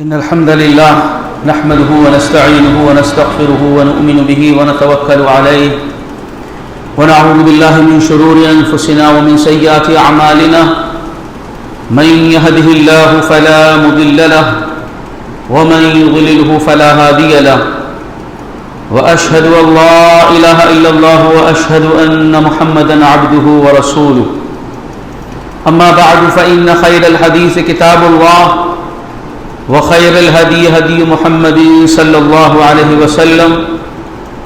إن الحمد لله نحمده ونستعينه ونستغفره ونؤمن به ونتوكل عليه ونعوذ بالله من شرور أنفسنا ومن سيئات أعمالنا من يهده الله فلا مضل له ومن يضلله فلا هادي له وأشهد أن لا إله إلا الله وأشهد أن محمدا عبده ورسوله أما بعد فإن خير الحديث كتاب الله وخير الهدي هدي محمد صلى الله عليه وسلم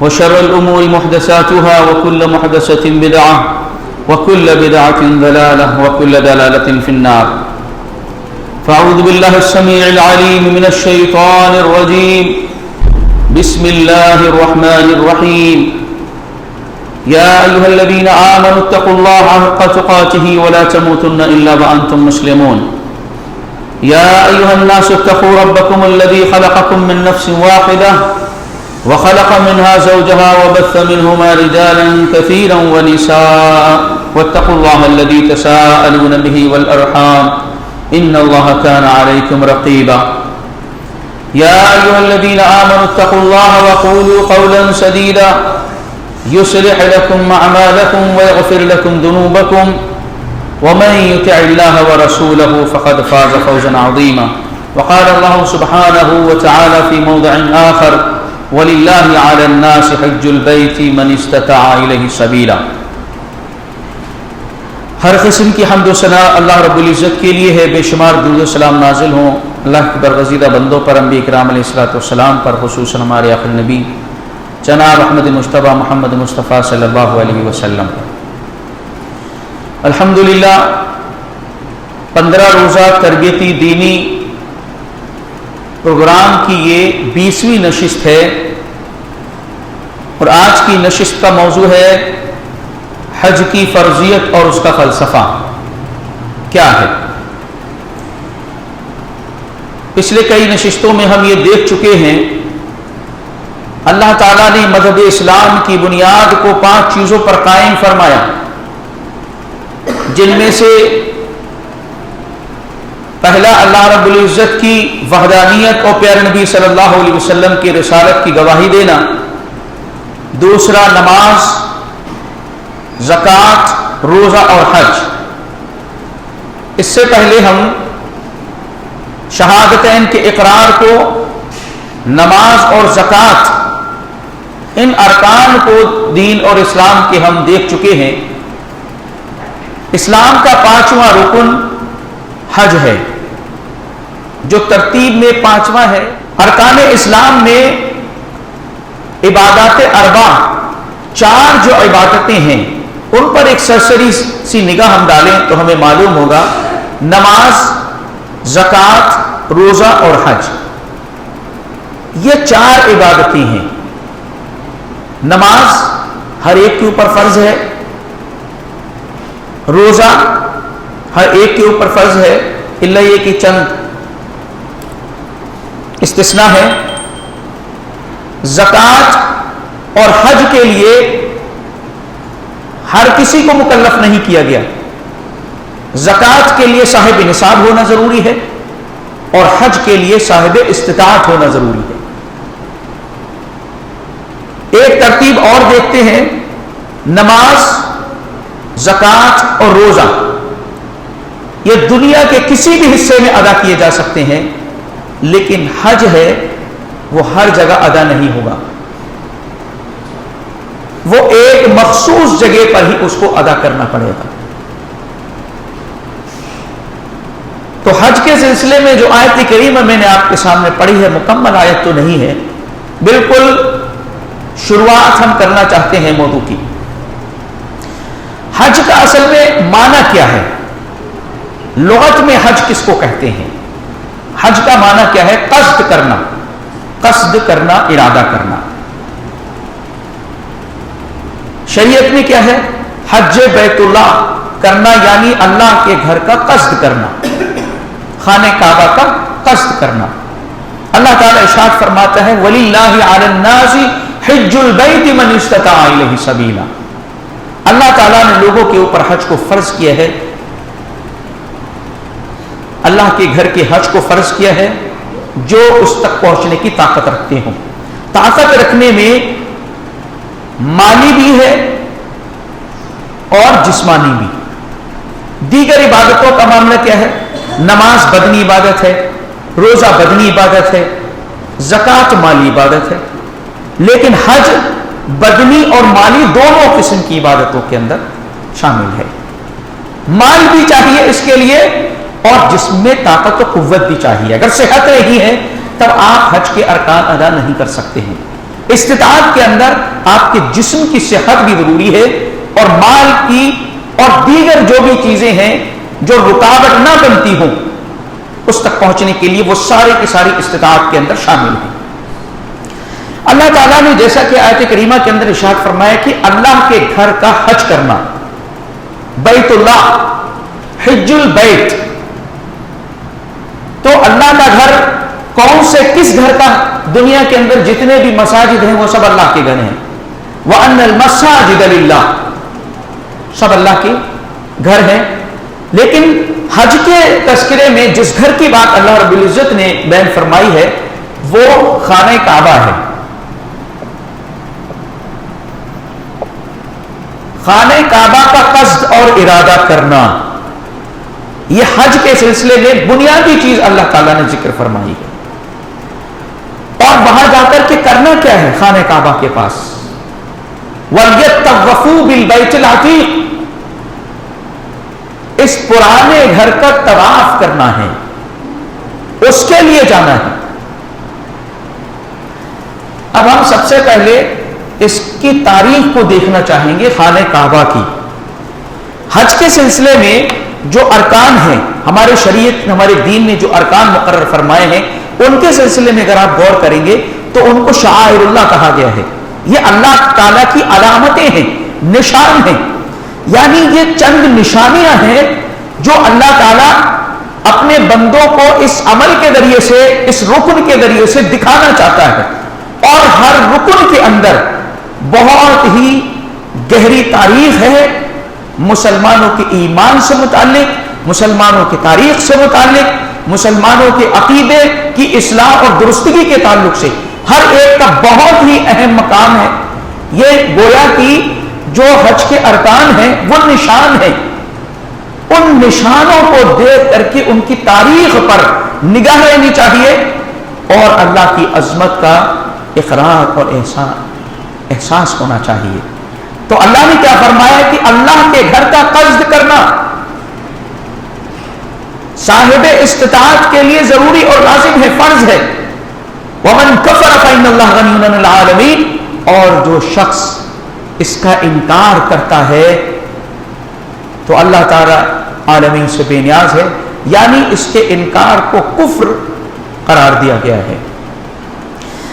وشر الأمور محدثاتها وكل محدثة بدعة وكل بدعة ضلالة وكل ضلالة في النار فأعوذ بالله السميع العليم من الشيطان الرجيم بسم الله الرحمن الرحيم يا أيها الذين آمنوا اتقوا الله حق تقاته ولا تموتن إلا وأنتم مسلمون يا أيها الناس اتقوا ربكم الذي خلقكم من نفس واحدة وخلق منها زوجها وبث منهما رجالا كثيرا ونساء واتقوا الله الذي تساءلون به والأرحام إن الله كان عليكم رقيبا يا أيها الذين آمنوا اتقوا الله وقولوا قولا سديدا يصلح لكم أعمالكم ويغفر لكم ذنوبكم ومن يطع الله ورسوله فقد فاز فوزا عظيما وقال الله سبحانه وتعالى في موضع آخر ولله على الناس حج البيت من استطاع إليه سبيلا. ہر قسم کی حمد و ثنا اللہ رب العزت کے لیے ہے. بے شمار درود و سلام نازل ہوں اللہ کے برگزیدہ بندوں پر، انبیاء کرام علیہ الصلوۃ والسلام پر، خصوصاً ہمارے آخر نبی جناب احمد مصطفیٰ محمد مصطفیٰ صلی اللہ علیہ وسلم. الحمدللہ 15 روزہ تربیتی دینی پروگرام کی یہ 20ویں نشست ہے اور آج کی نشست کا موضوع ہے حج کی فرضیت اور اس کا فلسفہ کیا ہے. پچھلے کئی نشستوں میں ہم یہ دیکھ چکے ہیں اللہ تعالیٰ نے مذہب اسلام کی بنیاد کو 5 چیزوں پر قائم فرمایا، جن میں سے پہلا اللہ رب العزت کی وحدانیت اور پیارے نبی صلی اللہ علیہ وسلم کی رسالت کی گواہی دینا، دوسرا نماز، زکوٰۃ، روزہ اور حج. اس سے پہلے ہم شہادتین کے اقرار کو، نماز اور زکوٰۃ، ان ارکان کو دین اور اسلام کے ہم دیکھ چکے ہیں. اسلام کا 5واں رکن حج ہے جو ترتیب میں 5واں ہے. ارکان اسلام میں عبادات اربع، 4 جو عبادتیں ہیں ان پر ایک سرسری سی نگاہ ہم ڈالیں تو ہمیں معلوم ہوگا نماز، زکوٰۃ، روزہ اور حج یہ 4 عبادتیں ہیں. نماز ہر ایک کے اوپر فرض ہے، روزہ ہر ایک کے اوپر فرض ہے الا یہ کہ چند استثناء ہے. زکوٰۃ اور حج کے لیے ہر کسی کو مکلف نہیں کیا گیا. زکوٰۃ کے لیے صاحب نصاب ہونا ضروری ہے اور حج کے لیے صاحب استطاعت ہونا ضروری ہے. ایک ترتیب اور دیکھتے ہیں، نماز، زکوٰۃ اور روزہ یہ دنیا کے کسی بھی حصے میں ادا کیے جا سکتے ہیں، لیکن حج ہے وہ ہر جگہ ادا نہیں ہوگا، وہ ایک مخصوص جگہ پر ہی اس کو ادا کرنا پڑے گا. تو حج کے سلسلے میں جو آیت کریمہ میں نے آپ کے سامنے پڑھی ہے، مکمل آیت تو نہیں ہے، بالکل شروعات ہم کرنا چاہتے ہیں موضوع کی. حج کا اصل میں معنی کیا ہے؟ لغت میں حج کس کو کہتے ہیں؟ حج کا معنی کیا ہے؟ قصد کرنا، قصد کرنا، ارادہ کرنا. شریعت میں کیا ہے؟ حج بیت اللہ کرنا، یعنی اللہ کے گھر کا قصد کرنا، خانہ کعبہ کا قصد کرنا. اللہ تعالیٰ ارشاد فرماتا ہے وَلِلَّهِ عَلَى النَّاسِ حِجُّ الْبَيْتِ مَنِ اسْتَطَاعَ إِلَيْهِ سَبِيلًا. اللہ تعالیٰ نے لوگوں کے اوپر حج کو فرض کیا ہے، اللہ کے گھر کے حج کو فرض کیا ہے جو اس تک پہنچنے کی طاقت رکھتے ہوں. طاقت رکھنے میں مالی بھی ہے اور جسمانی بھی. دیگر عبادتوں کا معاملہ کیا ہے؟ نماز بدنی عبادت ہے، روزہ بدنی عبادت ہے، زکوٰۃ مالی عبادت ہے. لیکن حج بدنی اور مالی دونوں قسم کی عبادتوں کے اندر شامل ہے. مال بھی چاہیے اس کے لیے اور جسم میں طاقت و قوت بھی چاہیے. اگر صحت نہیں ہے تب آپ حج کے ارکان ادا نہیں کر سکتے ہیں. استطاعت کے اندر آپ کے جسم کی صحت بھی ضروری ہے اور مال کی اور دیگر جو بھی چیزیں ہیں جو رکاوٹ نہ بنتی ہوں اس تک پہنچنے کے لیے وہ سارے کی ساری استطاعت کے اندر شامل ہیں. اللہ تعالیٰ نے جیسا کہ آیت کریمہ کے اندر ارشاد فرمایا کہ اللہ کے گھر کا حج کرنا، بیت اللہ، حج البیت. تو اللہ کا گھر کون سے کس گھر کا؟ دنیا کے اندر جتنے بھی مساجد ہیں وہ سب اللہ کے گھر ہیں. وَأَنَّ الْمَسَاجِدَ لِلَّهِ، سب اللہ کے گھر ہیں. لیکن حج کے تذکرے میں جس گھر کی بات اللہ رب العزت نے بیان فرمائی ہے وہ خانہ کعبہ ہے. خانہ کعبہ کا قصد اور ارادہ کرنا، یہ حج کے سلسلے میں بنیادی چیز اللہ تعالیٰ نے ذکر فرمائی ہے. اور وہاں جا کر کے کرنا کیا ہے؟ خانہ کعبہ کے پاس وَلْيَطَّوَّفُوا بِالْبَيْتِ الْعَتِيقِ، اس پرانے گھر کا طواف کرنا ہے، اس کے لیے جانا ہے. اب ہم سب سے پہلے اس کی تاریخ کو دیکھنا چاہیں گے. خانہ کعبہ کی حج کے سلسلے میں جو ارکان ہیں ہمارے شریعت ہمارے دین نے جو ارکان مقرر فرمائے ہیں ان کے سلسلے میں اگر آپ غور کریں گے تو ان کو شعائر اللہ کہا گیا ہے. یہ اللہ تعالیٰ کی علامتیں ہیں، نشان ہیں. یعنی یہ چند نشانیاں ہیں جو اللہ تعالیٰ اپنے بندوں کو اس عمل کے ذریعے سے، اس رکن کے ذریعے سے دکھانا چاہتا ہے. اور ہر رکن کے اندر بہت ہی گہری تاریخ ہے، مسلمانوں کے ایمان سے متعلق، مسلمانوں کی تاریخ سے متعلق، مسلمانوں کے عقیدے کی اصلاح اور درستگی کے تعلق سے ہر ایک کا بہت ہی اہم مقام ہے. یہ گویا کی جو حج کے ارکان ہیں وہ نشان ہیں. ان نشانوں کو دیکھ کر کے ان کی تاریخ پر نگاہ رہنی چاہیے اور اللہ کی عظمت کا اقرار اور احساس ہونا چاہیے. تو اللہ نے کیا فرمایا کہ اللہ کے گھر کا قصد کرنا صاحب استطاعت کے لیے ضروری اور لازم ہے، فرض ہے. وَمَنْ كَفَرَ فَإِنَّ اللَّهَ غَنِيٌّ عَنِ الْعَالَمِينَ، اور جو شخص اس کا انکار کرتا ہے تو اللہ تعالی عالمین سے بے نیاز ہے. یعنی اس کے انکار کو کفر قرار دیا گیا ہے.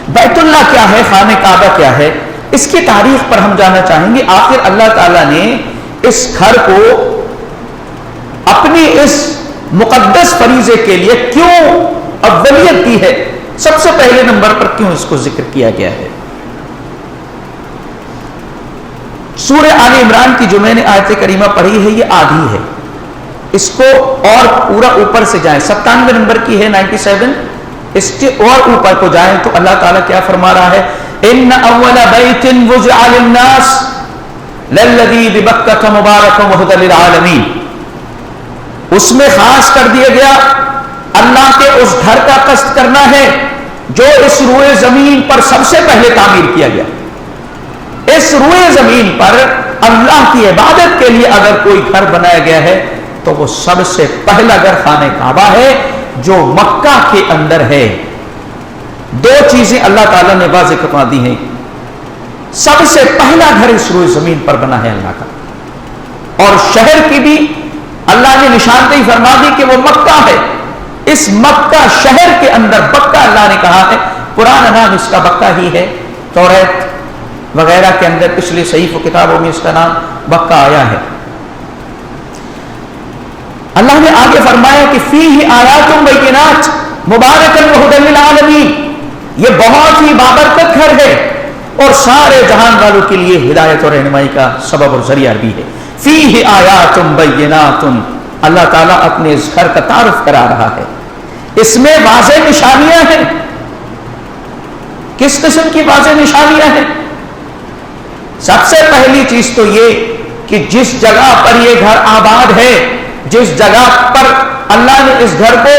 بیت اللہ کیا ہے؟ خانہ کعبہ کیا ہے؟ اس کی تاریخ پر ہم جاننا چاہیں گے. آخر اللہ تعالیٰ نے اس گھر کو اپنی اس مقدس فریضے کے لیے کیوں اولیت دی ہے؟ سب سے پہلے نمبر پر کیوں اس کو ذکر کیا گیا ہے؟ سورہ آل عمران کی جو میں نے آیت کریمہ پڑھی ہے یہ آدھی ہے. اس کو اور پورا اوپر سے جائیں، 97 نمبر کی ہے 97، اس کے اور اوپر کو جائیں تو اللہ تعالیٰ کیا فرما رہا ہے؟ ان اول بیت وضع للناس للذی ببکۃ مبارک وہدی للعالمین. اس میں خاص کر دیا گیا اللہ کے اس گھر کا قصد کرنا ہے جو اس روئے زمین پر سب سے پہلے تعمیر کیا گیا. اس روئے زمین پر اللہ کی عبادت کے لیے اگر کوئی گھر بنایا گیا ہے تو وہ سب سے پہلا گھر خانہ کعبہ ہے جو مکہ کے اندر ہے. دو چیزیں اللہ تعالیٰ نے واضح کروا دی ہیں. سب سے پہلا گھر اس روئے زمین پر بنا ہے اللہ کا، اور شہر کی بھی اللہ نے نشاندہی فرما دی کہ وہ مکہ ہے. اس مکہ شہر کے اندر بکہ اللہ نے کہا ہے، پرانا نام اس کا بکہ ہی ہے. توریت وغیرہ کے اندر پچھلی صحیف و کتابوں میں اس کا نام بکہ آیا ہے. اللہ نے آگے فرمایا کہ فیہ آیات بینات مبارکا وہدی للعالمین، یہ بہت ہی بابرکت گھر ہے اور سارے جہان والوں کے لیے ہدایت اور رہنمائی کا سبب اور ذریعہ بھی ہے. فیہ آیات بینات، اللہ تعالیٰ اپنے اس گھر کا تعارف کرا رہا ہے. اس میں واضح نشانیاں ہیں. کس قسم کی واضح نشانیاں ہیں؟ سب سے پہلی چیز تو یہ کہ جس جگہ پر یہ گھر آباد ہے، جس جگہ پر اللہ نے اس گھر کو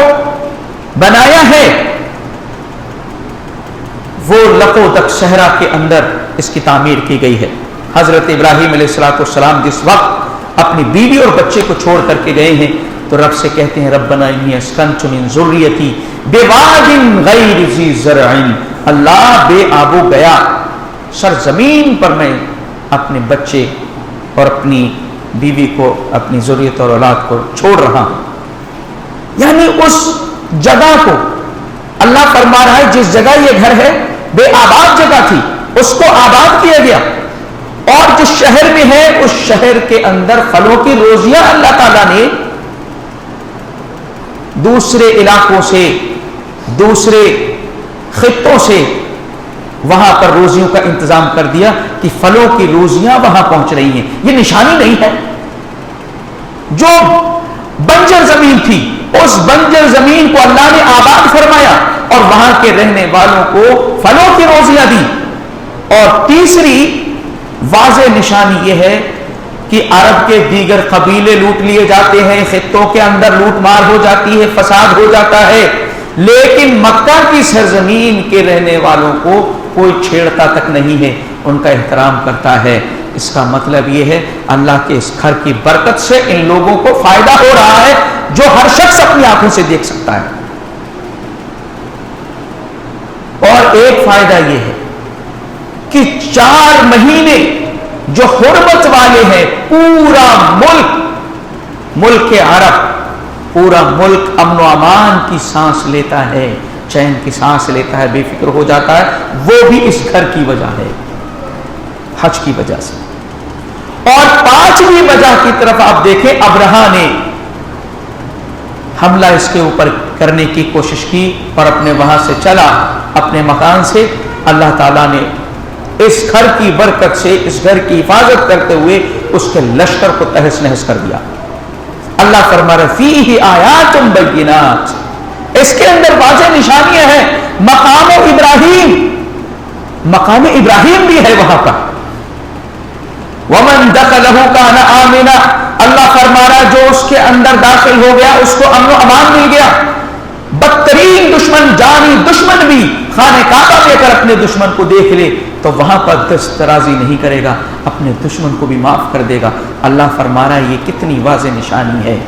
بنایا ہے، وہ لقودق صحرا کے اندر اس کی تعمیر کی گئی ہے. حضرت ابراہیم علیہ السلام جس وقت اپنی بیوی اور بچے کو چھوڑ کر کے گئے ہیں تو رب سے کہتے ہیں ربنا انی اسکنت من ذریتی بواد غیر ذی زرع، اللہ بے آبو گیا سرزمین پر میں اپنے بچے اور اپنی بیوی کو، اپنی ذریت اور اولاد کو چھوڑ رہا ہوں. یعنی اس جگہ کو اللہ فرما رہا ہے جس جگہ یہ گھر ہے بے آباد جگہ تھی، اس کو آباد کیا گیا. اور جس شہر میں ہے اس شہر کے اندر پھلوں کی روزیاں اللہ تعالیٰ نے دوسرے علاقوں سے، دوسرے خطوں سے وہاں پر روزیوں کا انتظام کر دیا کہ پھلوں کی روزیاں وہاں پہنچ رہی ہیں. یہ نشانی نہیں ہے؟ جو بنجر زمین تھی اس بنجر زمین کو اللہ نے آباد فرمایا اور وہاں کے رہنے والوں کو پھلوں کی روزیاں دی. اور تیسری واضح نشانی یہ ہے کہ عرب کے دیگر قبیلے لوٹ لیے جاتے ہیں، خطوں کے اندر لوٹ مار ہو جاتی ہے، فساد ہو جاتا ہے، لیکن مکہ کی سرزمین کے رہنے والوں کو کوئی چھیڑتا تک نہیں ہے، ان کا احترام کرتا ہے. اس کا مطلب یہ ہے اللہ کے اس گھر کی برکت سے ان لوگوں کو فائدہ ہو رہا ہے جو ہر شخص اپنی آنکھوں سے دیکھ سکتا ہے. اور ایک فائدہ یہ ہے کہ 4 مہینے جو حرمت والے ہیں، پورا ملک عرب، پورا ملک امن و امان کی سانس لیتا ہے، چین کی سانس لیتا ہے، بے فکر ہو جاتا ہے. وہ بھی اس گھر کی وجہ ہے، حج کی وجہ سے. اور 5ویں وجہ کی طرف آپ دیکھیں، ابرہا نے حملہ اس کے اوپر کرنے کی کوشش کی اور اپنے وہاں سے چلا اپنے مکان سے. اللہ تعالیٰ نے اس گھر کی برکت سے، اس گھر کی حفاظت کرتے ہوئے اس کے لشکر کو تہس نہس کر دیا. اللہ فرما رہا فیہ آیات بینات، اس کے اندر واضح نشانیاں ہیں. مقام ابراہیم بھی ہے وہاں پر. ومن دخلہ کان آمنا، اللہ فرما رہا جو اس کے اندر داخل ہو گیا اس کو امن و امان مل گیا. بدترین دشمن، جانی دشمن بھی خانہ کعبہ لے کر اپنے دشمن کو دیکھ لے تو وہاں پر دست درازی نہیں کرے گا، اپنے دشمن کو بھی معاف کر دے گا. اللہ فرما رہا ہے یہ کتنی واضح نشانی ہے.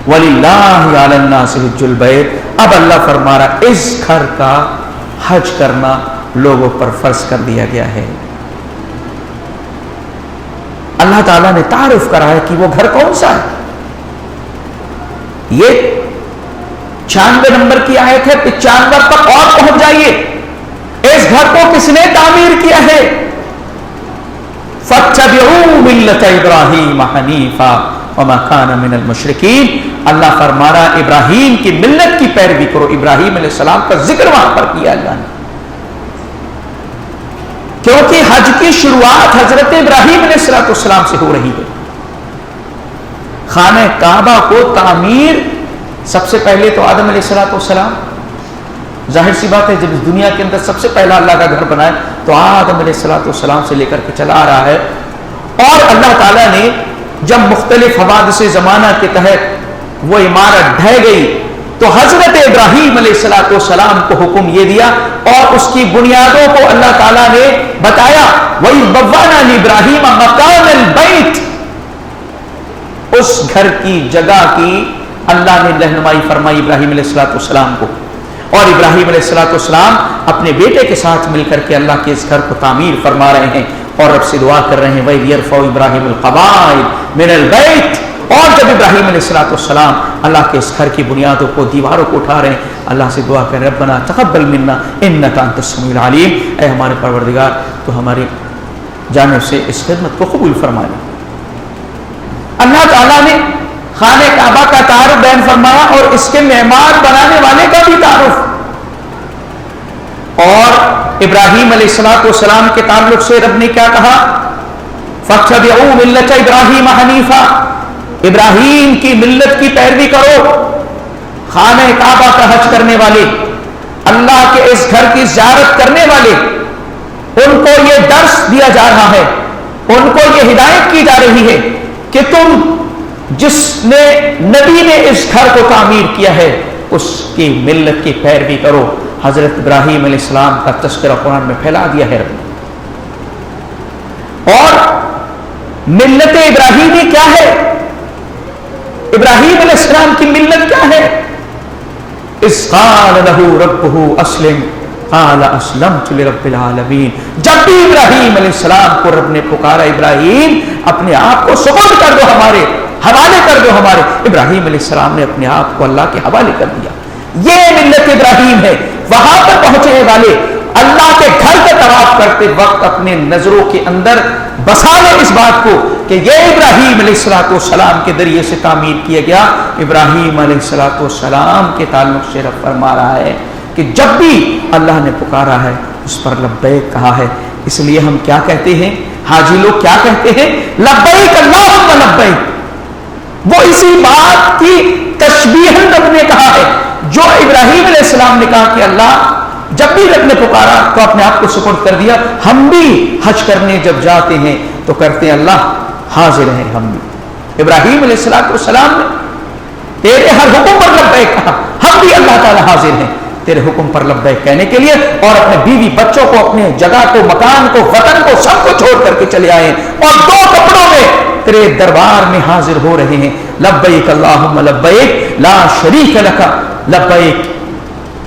وَلِلَّهِ عَلَى النَّاسِ حِجُّ الْبَيْتِ، اب اللہ فرما رہا ہے اس گھر کا حج کرنا لوگوں پر فرض کر دیا گیا ہے. اللہ تعالیٰ نے تعارف کرا ہے کہ وہ گھر کون سا ہے. یہ 96 نمبر کی آیت ہے. 95 تک اور پہنچ جائیے. اس گھر کو کس نے تعمیر کیا ہے؟ فَاتَّبِعُوا مِلَّةَ إِبْرَاهِيمَ حَنِيفًا وَمَا كَانَ مِنَ الْمُشْرِكِينَ. اللہ فرما رہا ابراہیم کی ملت کی پیروی کرو. ابراہیم علیہ السلام کا ذکر وہاں پر کیا اللہ نے، کیونکہ حج کی شروعات حضرت ابراہیم علیہ السلام سے ہو رہی ہے. خانہ کعبہ کو تعمیر سب سے پہلے تو آدم علیہ السلام، ظاہر سی بات ہے جب اس دنیا کے اندر سب سے پہلا اللہ کا گھر بنایا تو آدم علیہ السلام سے لے کر کے چلا آ رہا ہے. اور اللہ تعالیٰ نے جب مختلف حوادث زمانہ کے تحت وہ عمارت ڈھہ گئی تو حضرت ابراہیم علیہ السلام کو حکم یہ دیا اور اس کی بنیادوں کو اللہ تعالیٰ نے بتایا. وَإِذْ بَوَّأْنَا لِإِبْرَاهِيمَ مَكَانَ الْبَيْتِ، اس گھر کی جگہ کی اللہ نے رہنمائی فرمائی ابراہیم علیہ السلام کو. اور ابراہیم علیہ السلام اپنے بیٹے کے ساتھ مل کر کے اللہ کے اس گھر کو تعمیر فرما رہے ہیں اور رب سے دعا کر رہے ہیں وَإِذْ يَرْفَعُ إِبْرَاهِيمُ الْقَوَاعِدَ مِنَ الْبَيْتِ. اور جب ابراہیم علیہ السلام اللہ کے اس گھر کی بنیادوں کو، دیواروں کو اٹھا رہے ہیں، اللہ سے دعا کر ربنا تقبل منا انک انت السمیع العلیم، اے ہمارے پروردگار تو ہماری جانب سے اس خدمت کو قبول فرما لے. اللہ تعالیٰ نے خانہ کعبہ کا تعارف بیان فرمایا اور اس کے معمار بنانے والے کا بھی تعارف. اور ابراہیم علیہ السلام کے تعلق سے رب نے کیا کہا؟ فَاتَّبِعُوا مِلَّةَ إِبْرَاهِيمَ حَنِيفًا، ابراہیم کی ملت کی پیروی کرو. خانہ کعبہ کا حج کرنے والے، اللہ کے اس گھر کی زیارت کرنے والے، ان کو یہ درس دیا جا رہا ہے، ان کو یہ ہدایت کی جا رہی ہے کہ تم جس نے نبی نے اس گھر کو تعمیر کیا ہے اس کی ملت کی پیروی کرو۔ حضرت ابراہیم علیہ السلام کا تذکرہ قرآن میں پھیلا دیا ہے رب نے۔ اور ملت ابراہیمی کیا ہے؟ ابراہیم علیہ السلام کی ملت کیا ہے؟ اذ قال له ربه اسلم قال اسلمت لرب العالمین۔ جب بھی ابراہیم علیہ السلام کو رب نے پکارا، ابراہیم اپنے آپ کو سپرد کر دو، ہمارے حوالے کر دو ہمارے، ابراہیم علیہ السلام نے اپنے آپ کو اللہ کے حوالے کر دیا۔ یہ ملت ابراہیم ہے۔ وہاں پر پہنچنے والے اللہ کے گھر کا طواف کرتے وقت اپنے نظروں کے اندر بسا لے اس بات کو کہ یہ ابراہیم علیہ السلام کے ذریعے سے تعمیر کیا گیا۔ ابراہیم علیہ السلام کے تعلق سے رب فرما رہا ہے کہ جب بھی اللہ نے پکارا ہے اس پر لبیک کہا ہے۔ اس لیے ہم کیا کہتے ہیں، حاجی لوگ کیا کہتے ہیں؟ لبیک اللہم لبیک۔ وہ اسی بات کی تشبیہ رب نے کہا ہے جو ابراہیم علیہ السلام نے کہا کہ اللہ جب بھی رب نے پکارا تو اپنے آپ کو سپرد کر دیا۔ ہم بھی حج کرنے جب جاتے ہیں تو کرتے ہیں اللہ حاضر ہیں ہم بھی۔ ابراہیم علیہ السلام نے تیرے ہر حکم پر لبیک کہا، ہم بھی اللہ تعالی حاضر ہیں تیرے حکم پر لبیک کہنے کے لیے، اور اپنے بیوی بچوں کو، اپنے جگہ کو، مکان کو، وطن کو، سب کو چھوڑ کر کے چلے آئے اور دو کپڑوں میں تیرے دربار میں حاضر ہو رہے ہیں۔ لبیک اللہم لبیک لا شریک لک لبیک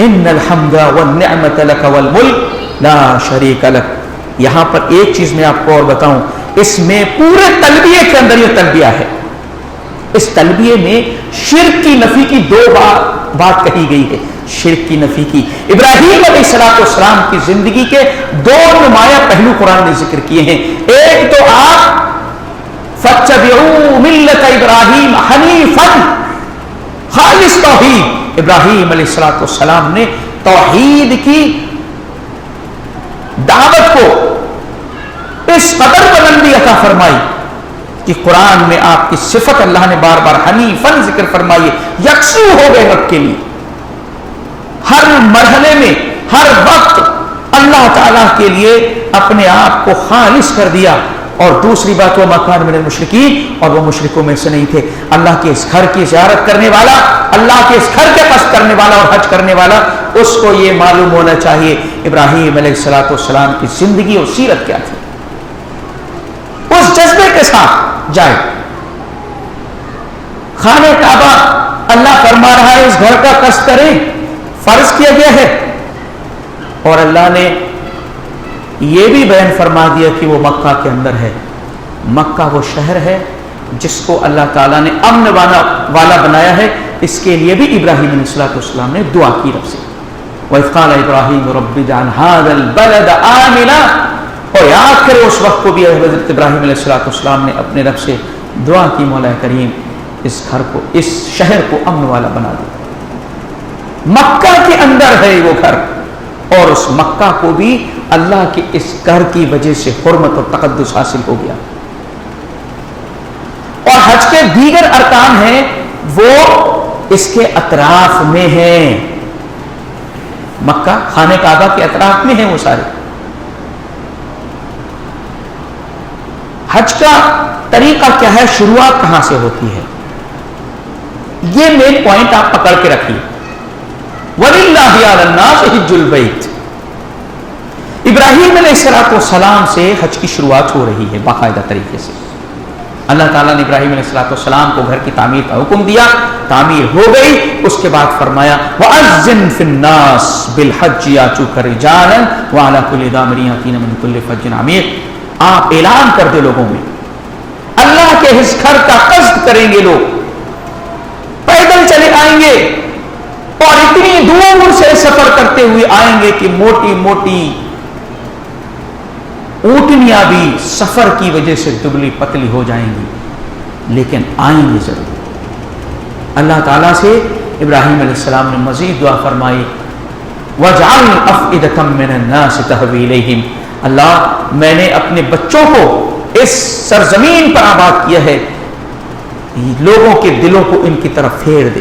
ان الحمد والنعمت لک والملک لا شریک لک۔ یہاں پر ایک چیز میں آپ کو اور بتاؤں، اس میں پورے تلبیے کے اندر یہ تلبیہ ہے، اس تلبیے میں شرک کی نفی کی دو بات کہی گئی ہے، شرک کی نفی کی۔ ابراہیم علیہ السلام کی زندگی کے دو نمایاں پہلو قرآن نے ذکر کیے ہیں۔ ایک تو آپ فَاتَّبِعُوا مِلَّةَ إِبْرَاهِيمَ حَنِيفًا، خالص توحید۔ ابراہیم علیہ السلام نے توحید کی دعوت کو اس قدر بلندی عطا فرمائی کہ قرآن میں آپ کی صفت اللہ نے بار بار حنیفاً ذکر فرمائی، یکسو ہو گئے رب کے لیے، ہر مرحلے میں ہر وقت اللہ تعالیٰ کے لیے اپنے آپ کو خالص کر دیا۔ اور دوسری بات، وہ مکان من المشرکین، اور وہ مشرکوں میں سے نہیں تھے۔ اللہ کے اس گھر کی زیارت کرنے والا، اللہ کے اس گھر کے قصد کرنے والا اور حج کرنے والا، اس کو یہ معلوم ہونا چاہیے ابراہیم علیہ السلام کی زندگی اور سیرت کیا تھی، اس جذبے کے ساتھ جائے۔ خانہ کعبہ اللہ فرما رہا ہے اس گھر کا قصد کریں، فرض کیا گیا ہے، اور اللہ نے یہ بھی بیان فرما دیا کہ وہ مکہ کے اندر ہے۔ مکہ وہ شہر ہے جس کو اللہ تعالیٰ نے امن والا بنایا ہے۔ اس کے لیے بھی ابراہیم علیہ السلام نے دعا کی رب سے، وَإِذْ قَالَ إِبْرَاهِيمُ رَبِّ اجْعَلْ هَٰذَا الْبَلَدَ آمِنًا، اور یاد کرو اس وقت کو بھی حضرت ابراہیم علیہ السلام نے اپنے رب سے دعا کی، مولا کریم اس گھر کو، اس شہر کو امن والا بنا دے۔ مکہ کے اندر ہے وہ گھر، اور اس مکہ کو بھی اللہ کے اس گھر کی وجہ سے حرمت اور تقدس حاصل ہو گیا۔ اور حج کے دیگر ارکان ہیں وہ اس کے اطراف میں ہیں، مکہ خانہ کعبہ کے اطراف میں ہیں وہ سارے۔ حج کا طریقہ کیا ہے، شروعات کہاں سے ہوتی ہے، یہ مین پوائنٹ آپ پکڑ کے رکھیے۔ وَلِلَّهِ عَلَى النَّاسِ حِجُّ الْبَيْتِ، ابراہیم علیہ السلام سے حج کی شروعات ہو رہی ہے باقاعدہ طریقے سے۔ اللہ تعالیٰ نے ابراہیم علیہ السلام کو گھر کی تعمیر کا حکم دیا، تعمیر ہو گئی، اس کے بعد فرمایا وَأَذِّن فِي النَّاسِ بِالْحَجِّ يَأْتُوكَ رِجَالًا وَعَلَىٰ كُلِّ ضَامِرٍ يَأْتِينَ مِنْ كُلِّ فَجٍّ عَمِيقٍ، آپ اعلان کر دے لوگوں میں، اللہ کے اس گھر کا قصد کریں گے لوگ، پیدل چلے آئیں گے اور اتنی دور سے سفر کرتے ہوئے آئیں گے کہ موٹی موٹی اونٹنیاں بھی سفر کی وجہ سے دبلی پتلی ہو جائیں گی، لیکن آئیں گے ضرور۔ اللہ تعالیٰ سے ابراہیم علیہ السلام نے مزید دعا فرمائی وَاجْعَلْ أَفْئِدَةً مِّنَ النَّاسِ تَهْوِي إِلَيْهِمْ، اللہ میں نے اپنے بچوں کو اس سرزمین پر آباد کیا ہے، لوگوں کے دلوں کو ان کی طرف پھیر دے۔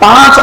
5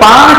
5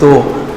2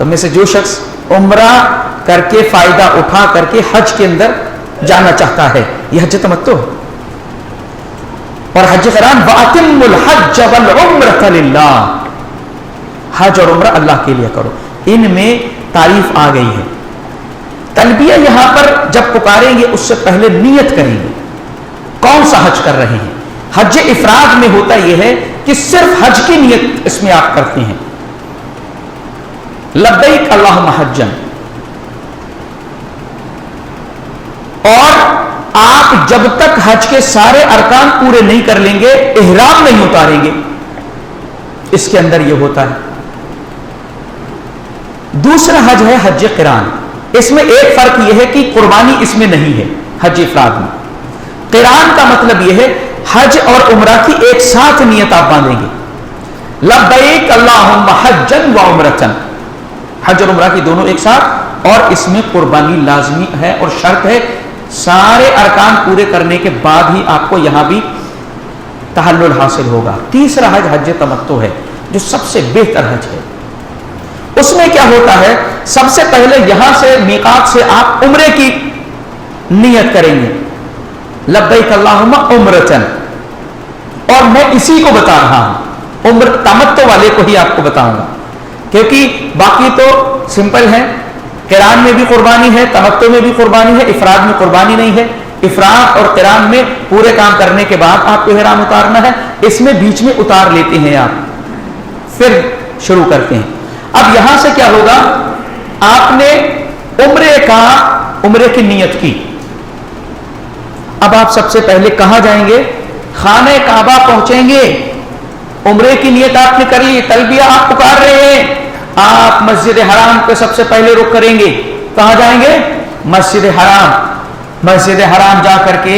تو میں سے جو شخص عمرہ کر کے فائدہ اٹھا کر کے حج کے اندر جانا چاہتا ہے، یہ حج تمتع ہے. اور حج قران وَأَتِمُّ الْحَجَّ وَالْعُمْرَةَ لِلَّهِ، حج اور عمرہ اللہ کے لیے کرو. ان میں تعریف آ گئی ہے. تلبیہ یہاں پر جب پکاریں گے اس سے پہلے نیت کریں گے کون سا حج کر رہے ہیں. حج افراد میں ہوتا یہ ہے کہ صرف حج کی نیت اس میں آپ کرتے ہیں، لبیک اللہم حجا، اور آپ جب تک حج کے سارے ارکان پورے نہیں کر لیں گے احرام نہیں اتاریں گے. اس کے اندر یہ ہوتا ہے. دوسرا حج ہے حج قران. اس میں ایک فرق یہ ہے کہ قربانی اس میں نہیں ہے حج افراد میں. قران کا مطلب یہ ہے حج اور عمرہ کی ایک ساتھ نیت آپ باندھیں گے، لبیک اللہم حجا و عمرتن، حج اور عمرہ کی دونوں ایک ساتھ، اور اس میں قربانی لازمی ہے اور شرط ہے. سارے ارکان پورے کرنے کے بعد ہی آپ کو یہاں بھی تحلل حاصل ہوگا. تیسرا حج حج تمتع ہے جو سب سے بہتر حج ہے. اس میں کیا ہوتا ہے، سب سے پہلے یہاں سے میقات سے آپ عمرے کی نیت کریں گے، لبیک اللہم عمرتن. اور میں اسی کو بتا رہا ہوں، عمر تمتع والے کو ہی آپ کو بتاؤں گا، کیونکہ باقی تو سمپل ہے. قران میں بھی قربانی ہے، تمتع میں بھی قربانی ہے، افراد میں قربانی نہیں ہے. افراد اور قران میں پورے کام کرنے کے بعد آپ کو احرام اتارنا ہے، اس میں بیچ میں اتار لیتے ہیں آپ، پھر شروع کرتے ہیں. اب یہاں سے کیا ہوگا، آپ نے عمرے کی نیت کی. اب آپ سب سے پہلے کہاں جائیں گے، خانہ کعبہ پہنچیں گے. عمرے کی نیت آپ نے کر لی، تلبیہ آپ پکار رہے ہیں، آپ مسجد حرام پہ سب سے پہلے رخ کریں گے. کہاں جائیں گے، مسجد حرام. مسجد حرام جا کر کے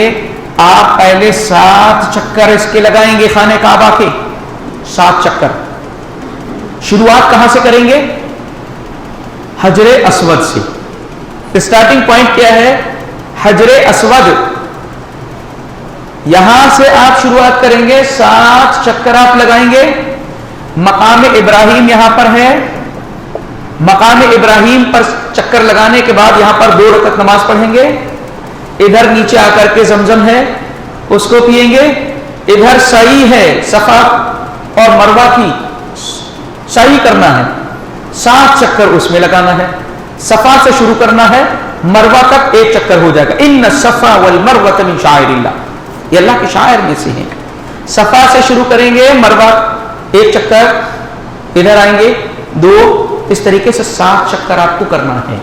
آپ پہلے 7 چکر اس کے لگائیں گے، خانہ کعبہ کے 7 چکر. شروعات کہاں سے کریں گے، حجر اسود سے. اسٹارٹنگ پوائنٹ کیا ہے، حجر اسود. یہاں سے آپ شروعات کریں گے، 7 چکر آپ لگائیں گے. مقام ابراہیم یہاں پر ہے، مقام ابراہیم پر چکر لگانے کے بعد یہاں پر 2 رکعت نماز پڑھیں گے. ادھر نیچے آ کر کے زمزم ہے اس کو پیئیں گے. ادھر سعی ہے، صفا اور مروہ کی سعی کرنا ہے، 7 چکر اس میں لگانا ہے. صفا سے شروع کرنا ہے، مروہ تک 1 چکر ہو جائے گا. ان الصفا والمروہ من شعائر اللہ، یہ اللہ کے شاعر میں سے ہیں. صفا سے شروع کریں گے، مروہ 1 چکر، ادھر آئیں گے 2، اس طریقے سے 7 چکر آپ کو کرنا ہے.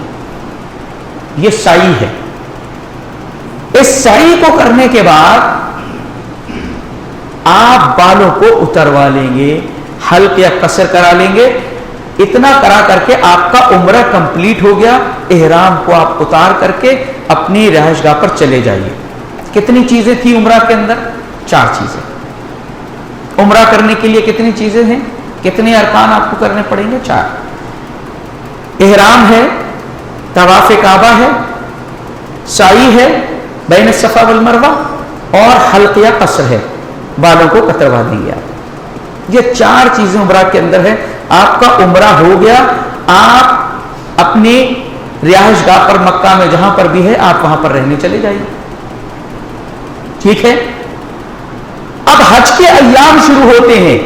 یہ سعی ہے. اس سعی کو کرنے کے بعد آپ بالوں کو اتروا لیں گے، حلق یا قصر کرا لیں گے. اتنا کرا کر کے آپ کا عمرہ کمپلیٹ ہو گیا. احرام کو آپ اتار کر کے اپنی رہائش گاہ پر چلے جائیے. کتنی چیزیں تھی عمرہ کے اندر، 4 چیزیں. عمرہ کرنے کے لیے کتنی چیزیں ہیں، کتنے ارکان آپ کو کرنے پڑیں گے، 4. احرام ہے، طواف کعبہ ہے، سعی ہے بین الصفا والمروہ، اور حلق یا قصر ہے، بالوں کو کتروا دیں گے آپ. یہ 4 چیزیں عمرہ کے اندر ہے. آپ کا عمرہ ہو گیا. آپ اپنی رہائش گاہ پر مکہ میں جہاں پر بھی ہے آپ وہاں پر رہنے چلے جائیے. ٹھیک ہے. اب حج کے ایام شروع ہوتے ہیں،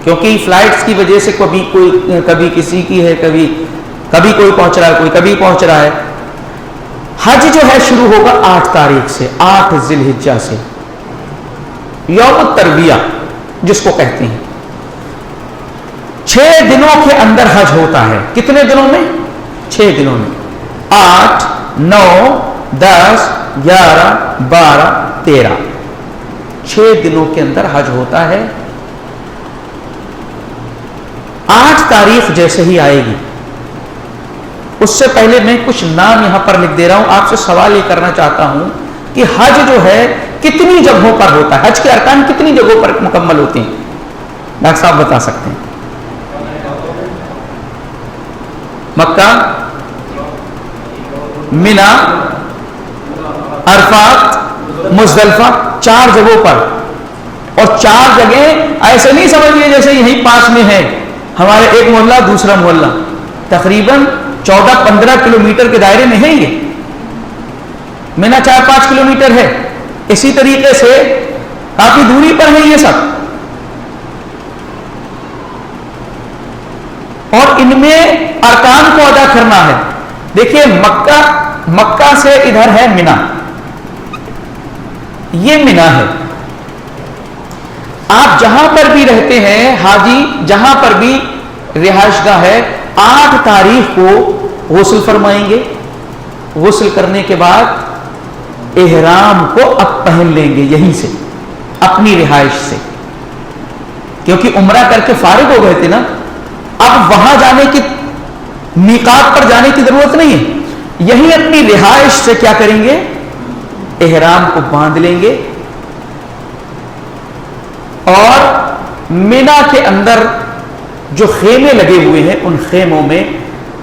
کیونکہ فلائٹس کی وجہ سے کبھی کسی کی ہے، کبھی کوئی پہنچ رہا ہے، کوئی کبھی پہنچ رہا ہے. حج جو ہے شروع ہوگا 8 تاریخ سے، 8 ذی الحجہ سے، یوم الترویہ جس کو کہتے ہیں. 6 دنوں کے اندر حج ہوتا ہے. کتنے دنوں میں، 6 دنوں میں. 8 9 10 11 12 13، 6 دنوں کے اندر حج ہوتا ہے. 8 تاریخ جیسے ہی آئے گی، اس سے پہلے میں کچھ نام یہاں پر لکھ دے رہا ہوں. آپ سے سوال یہ کرنا چاہتا ہوں کہ حج جو ہے کتنی جگہوں پر ہوتا ہے، حج کے ارکان کتنی جگہوں پر مکمل ہوتے ہیں، ڈاکٹر صاحب بتا سکتے ہیں؟ مکہ، مینا، عرفات، مزدلفہ، 4 جگہوں پر. اور 4 جگہیں ایسے نہیں سمجھیے جیسے یہیں پاس میں ہے، ہمارے ایک محلہ دوسرا محلہ. تقریباً 14-15 کلومیٹر کے دائرے میں ہے یہ. مینا 4-5 کلومیٹر ہے. اسی طریقے سے کافی دوری پر ہے یہ سب. اور ان میں ارکان کو ادا کرنا ہے. دیکھیے مکہ سے ادھر ہے مینا, یہ مینا ہے. آپ جہاں پر بھی رہتے ہیں حاجی, جہاں پر بھی رہائش گاہ ہے, 8 تاریخ کو غسل فرمائیں گے. غسل کرنے کے بعد احرام کو اب پہن لیں گے یہیں سے, اپنی رہائش سے, کیونکہ عمرہ کر کے فارغ ہو گئے تھے نا. اب وہاں جانے کی, میقات پر جانے کی ضرورت نہیں ہے. یہیں اپنی رہائش سے کیا کریں گے, احرام کو باندھ لیں گے. اور مینا کے اندر جو خیمے لگے ہوئے ہیں ان خیموں میں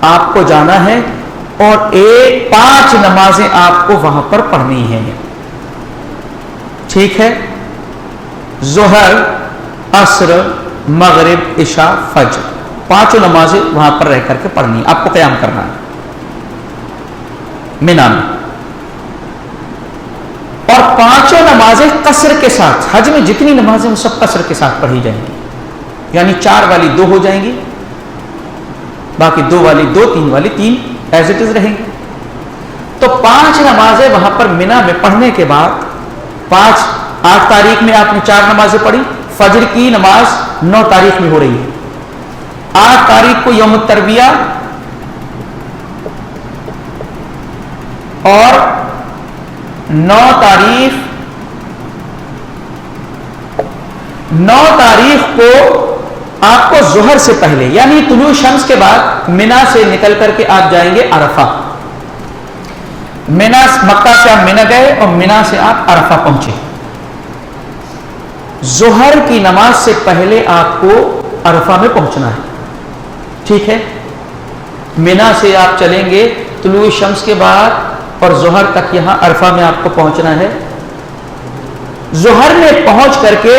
آپ کو جانا ہے, اور 5 نمازیں آپ کو وہاں پر پڑھنی ہیں. ٹھیک ہے, ظہر, عصر, مغرب, عشاء, فجر, 5 نمازیں وہاں پر رہ کر کے پڑھنی ہے. آپ کو قیام کرنا ہے مینا میں. اور 5 نمازیں قصر کے ساتھ, حج میں جتنی نمازیں وہ سب قصر کے ساتھ پڑھی جائیں گی. یعنی 4 والی 2 ہو جائیں گی, باقی 2 والی 2, 3 والی 3 ایز اٹ از رہیں گی. تو 5 نمازیں وہاں پر مینا میں پڑھنے کے بعد 8 تاریخ میں آپ نے 4 نمازیں پڑھی. فجر کی نماز 9 تاریخ میں ہو رہی ہے. 8 تاریخ کو یوم الترویہ, اور 9 تاریخ کو آپ کو ظہر سے پہلے یعنی طلوع شمس کے بعد مینا سے نکل کر کے آپ جائیں گے عرفہ. مکہ سے آپ مینا گئے اور مینا سے آپ عرفہ پہنچے. ظہر کی نماز سے پہلے آپ کو عرفہ میں پہنچنا ہے. ٹھیک ہے, مینا سے آپ چلیں گے طلوع شمس کے بعد اور ظہر تک یہاں عرفہ میں آپ کو پہنچنا ہے. ظہر میں پہنچ کر کے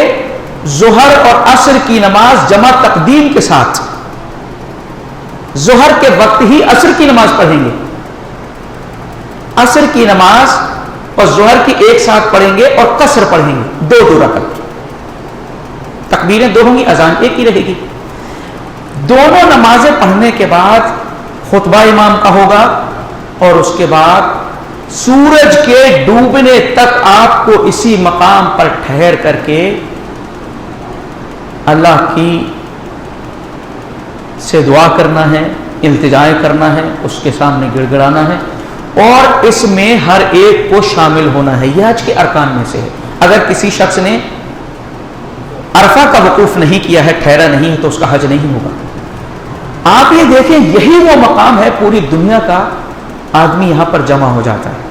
ظہر اور عصر کی نماز جمع تقدیم کے ساتھ ظہر کے وقت ہی عصر کی نماز پڑھیں گے. عصر کی نماز اور ظہر کی ایک ساتھ پڑھیں گے اور قصر پڑھیں گے 2 رکعت. تکبیریں 2 ہوں گی, اذان 1 ہی رہے گی. دونوں نمازیں پڑھنے کے بعد خطبہ امام کا ہوگا, اور اس کے بعد سورج کے ڈوبنے تک آپ کو اسی مقام پر ٹھہر کر کے اللہ کی سے دعا کرنا ہے, التجا کرنا ہے, اس کے سامنے گڑ گڑانا ہے, اور اس میں ہر ایک کو شامل ہونا ہے. یہ حج کے ارکان میں سے ہے. اگر کسی شخص نے عرفہ کا وقوف نہیں کیا ہے, ٹھہرا نہیں ہے, تو اس کا حج نہیں ہوگا. آپ یہ دیکھیں, یہی وہ مقام ہے پوری دنیا کا آدمی یہاں پر جمع ہو جاتا ہے.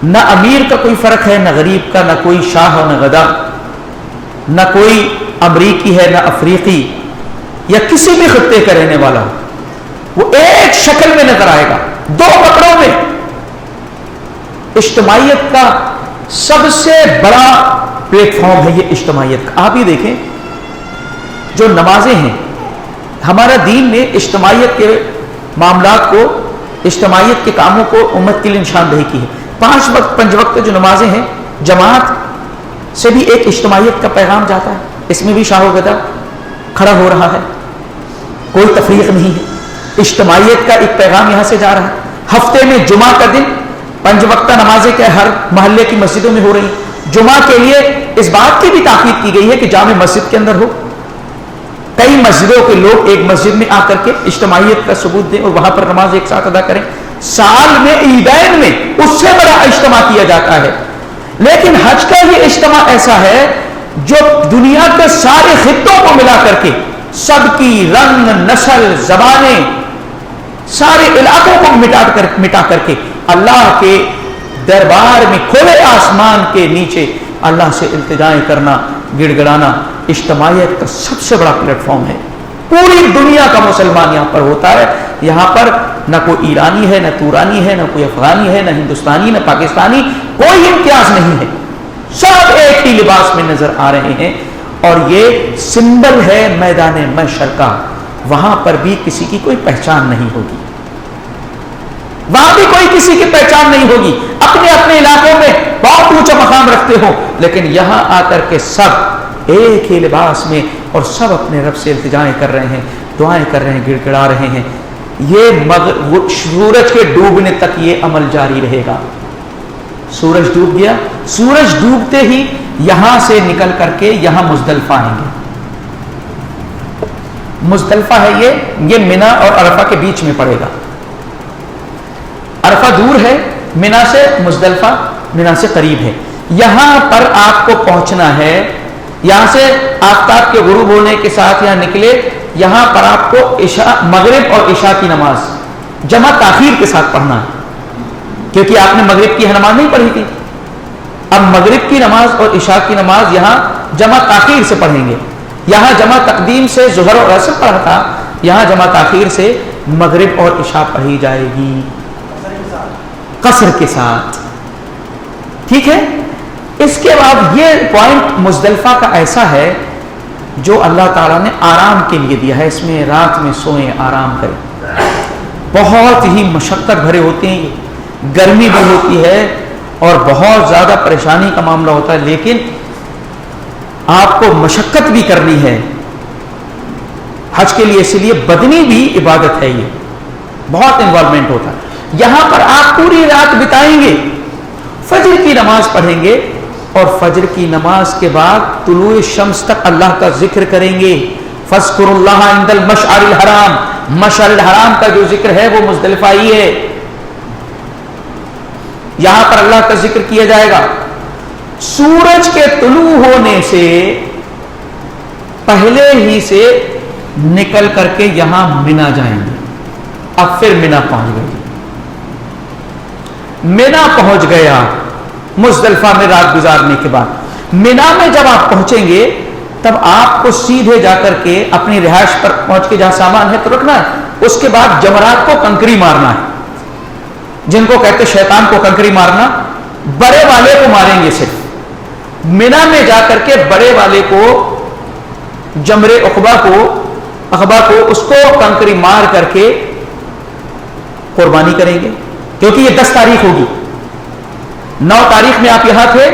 نہ امیر کا کوئی فرق ہے, نہ غریب کا, نہ کوئی شاہ نہ گدا, نہ کوئی امریکی ہے نہ افریقی یا کسی بھی خطے کا رہنے والا ہو. وہ ایک شکل میں نظر آئے گا, 2 کپڑوں میں. اجتماعیت کا سب سے بڑا پلیٹ فارم ہے یہ اجتماعیت کا. آپ ہی دیکھیں, جو نمازیں ہیں, ہمارا دین نے اجتماعیت کے معاملات کو, اجتماعیت کے کاموں کو امت کے لیے نشاندہی کی ہے. 5 وقت جو نمازیں ہیں, جماعت سے بھی ایک اجتماعیت کا پیغام جاتا ہے. اس میں بھی شاہ و گدا کھڑا ہو رہا ہے, کوئی تفریق نہیں ہے. اجتماعیت کا ایک پیغام یہاں سے جا رہا ہے. ہفتے میں جمعہ کا دن 5 وقتہ نمازیں کیا ہر محلے کی مسجدوں میں ہو رہی ہیں. جمعہ کے لیے اس بات کی بھی تاکید کی گئی ہے کہ جامع مسجد کے اندر ہو. کئی مسجدوں کے لوگ ایک مسجد میں آ کر کے اجتماعیت کا ثبوت دیں اور وہاں پر نماز ایک ساتھ ادا کریں. سال میں عیدین میں اس سے بڑا اجتماع کیا جاتا ہے. لیکن حج کا یہ اجتماع ایسا ہے جو دنیا کے سارے خطوں کو ملا کر کے, سب کی رنگ, نسل, زبانیں, سارے علاقوں کو مٹا کر کے اللہ کے دربار میں کھلے آسمان کے نیچے اللہ سے التجائیں کرنا, گڑ گڑانا اجتماعیت کا سب سے بڑا پلیٹ فارم ہے. پوری دنیا کا مسلمان یہاں پر ہوتا ہے. یہاں پر نہ کوئی ایرانی ہے, نہ تورانی ہے, نہ کوئی افغانی ہے, نہ ہندوستانی, نہ پاکستانی, کوئی امتیاز نہیں ہے. سب ایک ہی لباس میں نظر آ رہے ہیں. اور یہ سمبل ہے میدان محشر کا، وہاں پر بھی کسی کی کوئی پہچان نہیں ہوگی، وہاں بھی کوئی کسی کی پہچان نہیں ہوگی، اپنے اپنے علاقوں میں بہت اونچا مقام رکھتے ہو، لیکن یہاں آ کر کے سب ایک ہی لباس میں اور سب اپنے رب سے التجائیں کر رہے ہیں، دعائیں کر رہے ہیں، گڑ گڑا رہے ہیں۔ یہ سورج کے ڈوبنے تک یہ عمل جاری رہے گا۔ سورج ڈوب گیا، سورج ڈوبتے ہی یہاں سے نکل کر کے یہاں مزدلفہ آئیں گے۔ مزدلفہ ہے یہ منا اور عرفہ کے بیچ میں پڑے گا۔ عرفہ دور ہے منا سے، مزدلفہ منا سے قریب ہے۔ یہاں پر آپ کو پہنچنا ہے، یہاں سے آفتاب کے غروب ہونے کے ساتھ یہاں نکلے، یہاں پر آپ کو عشاء، مغرب اور عشاء کی نماز جمع تاخیر کے ساتھ پڑھنا ہے، کیونکہ آپ نے مغرب کی نماز نہیں پڑھی تھی، اب مغرب کی نماز اور عشاء کی نماز یہاں جمع تاخیر سے پڑھیں گے۔ یہاں جمع تقدیم سے ظہر اور عصر پڑھا تھا، یہاں جمع تاخیر سے مغرب اور عشاء پڑھی جائے گی قصر کے ساتھ، ٹھیک ہے۔ اس کے بعد یہ پوائنٹ مزدلفہ کا ایسا ہے جو اللہ تعالیٰ نے آرام کے لیے دیا ہے، اس میں رات میں سوئیں، آرام کریں۔ بہت ہی مشقت بھرے ہوتے ہیں، گرمی بھی ہوتی ہے اور بہت زیادہ پریشانی کا معاملہ ہوتا ہے، لیکن آپ کو مشقت بھی کرنی ہے حج کے لیے، اس لیے بدنی بھی عبادت ہے، یہ بہت انوالومنٹ ہوتا ہے۔ یہاں پر آپ پوری رات بتائیں گے، فجر کی نماز پڑھیں گے اور فجر کی نماز کے بعد طلوع شمس تک اللہ کا ذکر کریں گے۔ فاذکروا اللہ عند المشعر الحرام، مشعر الحرام کا جو ذکر ہے وہ مزدلفہ ہی ہے، یہاں پر اللہ کا ذکر کیا جائے گا۔ سورج کے طلوع ہونے سے پہلے ہی سے نکل کر کے یہاں منا جائیں گے۔ اب پھر منا پہنچ گئے، منا پہنچ گیا مزدلفہ میں رات گزارنے کے بعد۔ منا میں جب آپ پہنچیں گے تب آپ کو سیدھے جا کر کے اپنی رہائش پر پہنچ کے جہاں سامان ہے تو رکھنا ہے، اس کے بعد جمرات کو کنکری مارنا ہے، جن کو کہتے شیطان کو کنکری مارنا، بڑے والے کو ماریں گے صرف منا میں جا کر کے، بڑے والے کو، جمرے عقبہ کو اس کو کنکری مار کر کے قربانی کریں گے، کیونکہ یہ 10 تاریخ ہوگی۔ 9 تاریخ میں آپ یہاں تھے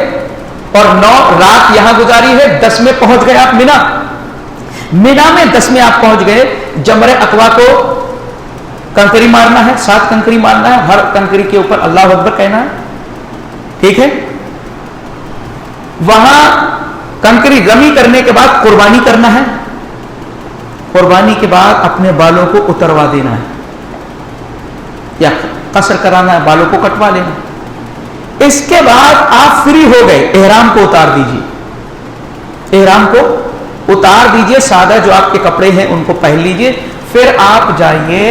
اور 9 رات یہاں گزاری ہے، 10 میں پہنچ گئے آپ منا میں 10 میں آپ پہنچ گئے، جمرے عقبہ کو کنکری مارنا ہے، 7 کنکری مارنا ہے، ہر کنکری کے اوپر اللہ اکبر کہنا ہے، ٹھیک ہے۔ وہاں کنکری رمی کرنے کے بعد قربانی کرنا ہے، قربانی کے بعد اپنے بالوں کو اتروا دینا ہے یا قصر کرانا ہے، بالوں کو کٹوا لینا۔ اس کے بعد آپ فری ہو گئے، احرام کو اتار دیجیے، احرام کو اتار دیجیے، سادہ جو آپ کے کپڑے ہیں ان کو پہن لیجیے، پھر آپ جائیے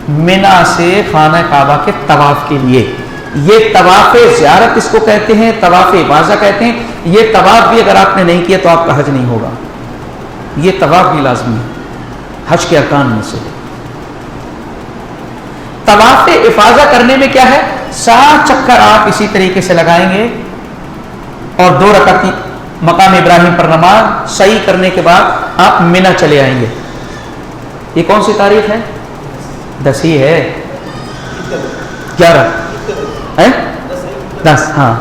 منا سے خانہ کعبہ کے طواف کے لیے۔ یہ طواف زیارت اس کو کہتے ہیں، طواف افاضہ کہتے ہیں۔ یہ طواف بھی اگر آپ نے نہیں کیا تو آپ کا حج نہیں ہوگا، یہ طواف بھی لازمی ہے، حج کے ارکان میں سے۔ طواف افاضہ کرنے میں کیا ہے، 7 چکر آپ اسی طریقے سے لگائیں گے اور 2 رکعت مقام ابراہیم پر نماز صحیح کرنے کے بعد آپ منا چلے آئیں گے۔ یہ کون سی تاریخ ہے؟ 10 ہی ہے، 11 ہے، 10، ہاں۔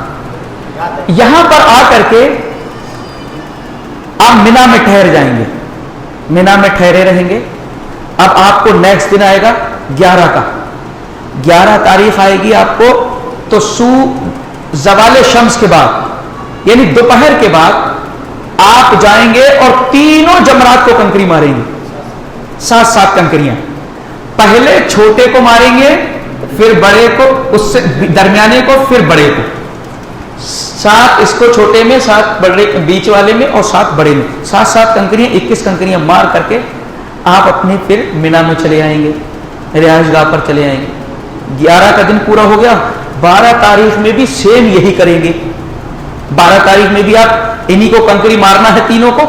یہاں پر آ کر کے آپ منا میں ٹھہر جائیں گے، منا میں ٹھہرے رہیں گے۔ اب آپ کو نیکسٹ دن آئے گا 11 کا، 11 تاریخ آئے گی آپ کو، تو زوال شمس کے بعد یعنی دوپہر کے بعد آپ جائیں گے اور تینوں جمرات کو کنکری ماریں گے، 7 کنکریاں، پہلے چھوٹے کو ماریں گے، پھر بڑے کو، اس سے درمیانے کو، پھر بڑے کو، 7 اس کو چھوٹے میں، 7 بڑے بیچ والے میں اور 7 بڑے میں، 7 کنکریاں، 21 کنکریاں مار کر کے آپ اپنے پھر منا میں چلے آئیں گے، رہائش گاہ پر چلے آئیں گے۔ 11 کا دن پورا ہو گیا، 12 تاریخ میں بھی سیم یہی کریں گے، 12 تاریخ میں بھی آپ انہی کو کنکری مارنا ہے تینوں کو۔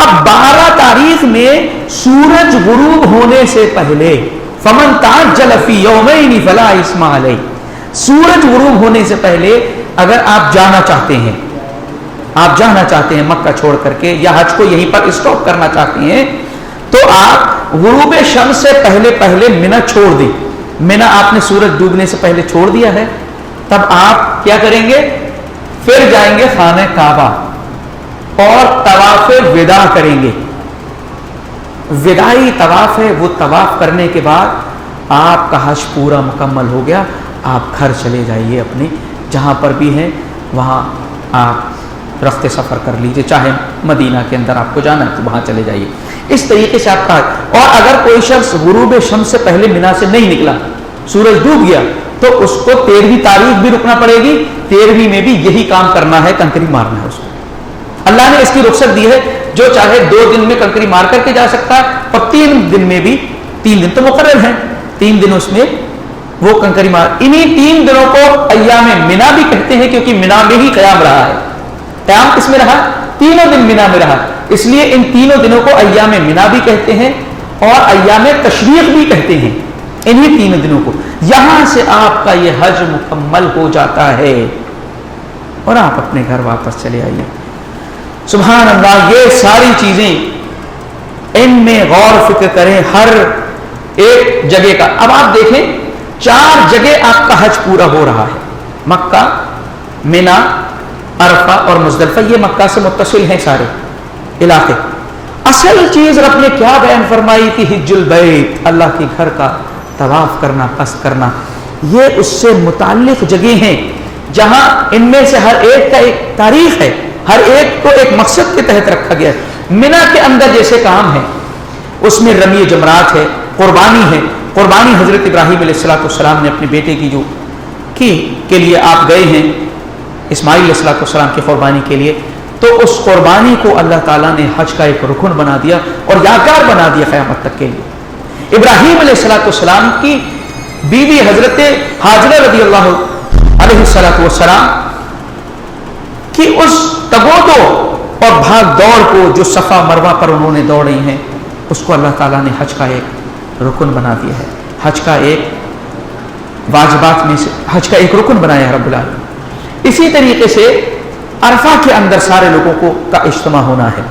اب 12 تاریخ میں سورج غروب ہونے سے پہلے فمن تعجل فی یومین فلا اثم علیہ، سورج غروب ہونے سے پہلے اگر آپ جانا چاہتے ہیں آپ جانا چاہتے ہیں مکہ چھوڑ کر کے یا حج کو یہیں پر اسٹاپ کرنا چاہتے ہیں تو آپ غروب شمس سے پہلے منی چھوڑ دیں. منی آپ نے سورج ڈوبنے سے پہلے چھوڑ دیا ہے. تب آپ کیا کریں گے؟ پھر جائیں گے خانہ کعبہ اور طواف وداع کریں گے. وداعی طواف ہے، وہ طواف کرنے کے بعد آپ کا حج پورا مکمل ہو گیا. آپ گھر چلے جائیے، اپنے جہاں پر بھی ہیں وہاں آپ رخت سفر کر لیجئے. چاہے مدینہ کے اندر آپ کو جانا ہے تو وہاں چلے جائیے. اس طریقے سے آپ کا. اور اگر کوئی شخص غروب شمس سے پہلے منی سے نہیں نکلا، سورج ڈوب گیا، تو اس کو 13ویں تاریخ بھی رکنا پڑے گی. 13ویں میں بھی یہی کام کرنا ہے، کنکری مارنا ہے اس کو. اللہ نے اس کی رخصت دی ہے، جو چاہے 2 دن میں کنکری مار کر کے جا سکتا ہے، اور 3 دن میں بھی. 3 دن تو مقرر ہیں، 3 دن اس میں وہ کنکری مار. انہی 3 دنوں کو ایام منی بھی کہتے ہیں، کیونکہ منی میں ہی قیام رہا ہے. قیام کس میں رہا؟ 3 دن منی میں رہا. اس لیے ان 3 دنوں کو ایام منی بھی کہتے ہیں اور ایام تشریق بھی کہتے ہیں. انہی 3 دنوں کو یہاں سے آپ کا یہ حج مکمل ہو جاتا ہے اور آپ اپنے گھر واپس چلے آئیے. سبحان اللہ. یہ ساری چیزیں ان میں غور فکر کریں، ہر ایک جگہ کا. اب آپ دیکھیں 4 جگہ آپ کا حج پورا ہو رہا ہے. مکہ، منی، عرفہ اور مزدلفہ. یہ مکہ سے متصل ہیں سارے علاقے. اصل چیز رب نے کیا بیان فرمائی تھی؟ حج البیت، اللہ کے گھر کا طواف کرنا، قصد کرنا. یہ اس سے متعلق جگہ ہیں جہاں ان میں سے ہر ایک کا ایک تاریخ ہے، ہر ایک کو ایک مقصد کے تحت رکھا گیا ہے. منی کے اندر جیسے کام ہے اس میں رمی جمرات ہے، قربانی ہے. قربانی حضرت ابراہیم علیہ السلام نے اپنے بیٹے کی جو کی کے لیے آپ گئے ہیں اسماعیل علیہ السلام کی قربانی کے لیے، تو اس قربانی کو اللہ تعالیٰ نے حج کا ایک رکن بنا دیا اور یادگار بنا دیا قیامت تک کے لیے. ابراہیم علیہ السلام کی بیوی حضرت ہاجرہ رضی اللہ علیہ السلام کی اس تگودو اور بھاگ دوڑ کو جو صفا مروہ پر انہوں نے دوڑی ہیں، اس کو اللہ تعالیٰ نے حج کا ایک رکن بنا دیا ہے. حج کا ایک واجبات میں سے حج کا ایک رکن بنایا ہے رب العالمین. اسی طریقے سے عرفہ کے اندر سارے لوگوں کو کا اجتماع ہونا ہے.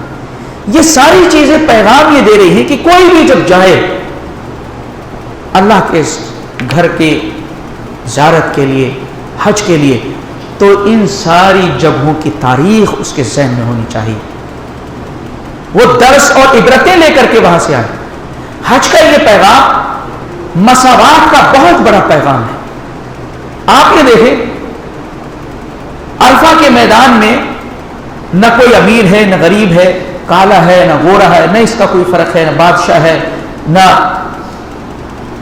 یہ ساری چیزیں پیغام یہ دے رہی ہیں کہ کوئی بھی جب جائے اللہ کے گھر کے زیارت کے لیے، حج کے لیے، تو ان ساری جگہوں کی تاریخ اس کے ذہن میں ہونی چاہیے. وہ درس اور عبرتیں لے کر کے وہاں سے آئے. حج کا یہ پیغام مساوات کا بہت بڑا پیغام ہے. آپ یہ دیکھیں عرفہ کے میدان میں نہ کوئی امیر ہے، نہ غریب ہے، کالا ہے، نہ گورا ہے، نہ اس کا کوئی فرق ہے، نہ بادشاہ ہے، نہ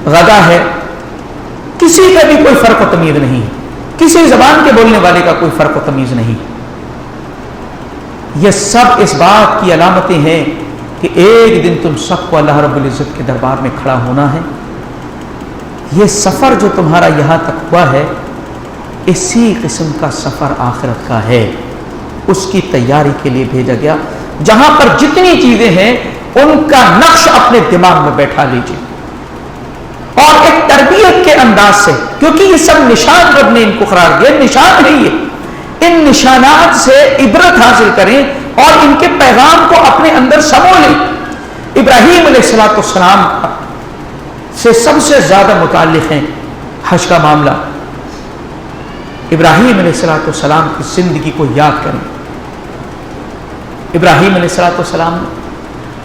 غدا ہے. کسی کا بھی کوئی فرق و تمیز نہیں، کسی زبان کے بولنے والے کا کوئی فرق و تمیز نہیں. یہ سب اس بات کی علامتیں ہیں کہ ایک دن تم سب کو اللہ رب العزت کے دربار میں کھڑا ہونا ہے. یہ سفر جو تمہارا یہاں تک ہوا ہے، اسی قسم کا سفر آخرت کا ہے. اس کی تیاری کے لیے بھیجا گیا. جہاں پر جتنی چیزیں ہیں ان کا نقش اپنے دماغ میں بیٹھا لیجیے اور ایک تربیت کے انداز سے، کیونکہ یہ سب نشان رب نے ان کو قرار دیا. نشان ہے یہ. ان نشانات سے عبرت حاصل کریں اور ان کے پیغام کو اپنے اندر سمو لیں. ابراہیم علیہ السلام سے سب سے زیادہ متعلق ہیں حج کا معاملہ. ابراہیم علیہ السلام کی زندگی کو یاد کریں. ابراہیم علیہ السلام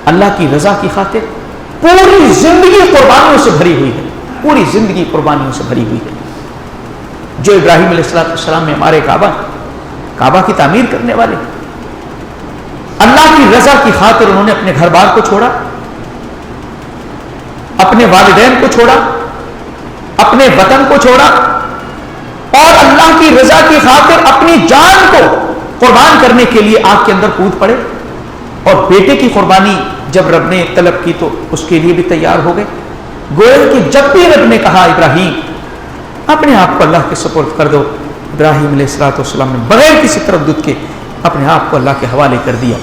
اللہ کی رضا کی خاطر پوری زندگی قربانیوں سے بھری ہوئی ہے. پوری زندگی قربانیوں سے بھری ہوئی ہے. جو ابراہیم علیہ السلام میں ہمارے کعبہ کی تعمیر کرنے والے، اللہ کی رضا کی خاطر انہوں نے اپنے گھر بار کو چھوڑا، اپنے والدین کو چھوڑا، اپنے وطن کو چھوڑا اور اللہ کی رضا کی خاطر اپنی جان کو قربان کرنے کے لیے آگ کے اندر کود پڑے. اور بیٹے کی قربانی جب رب نے طلب کی تو اس کے لیے بھی تیار ہو گئے. گویا کہ جب بھی رب نے کہا ابراہیم اپنے آپ کو اللہ کے سپرد کر دو، ابراہیم علیہ السلام نے بغیر کسی تردد کے اپنے آپ کو اللہ کے حوالے کر دیا.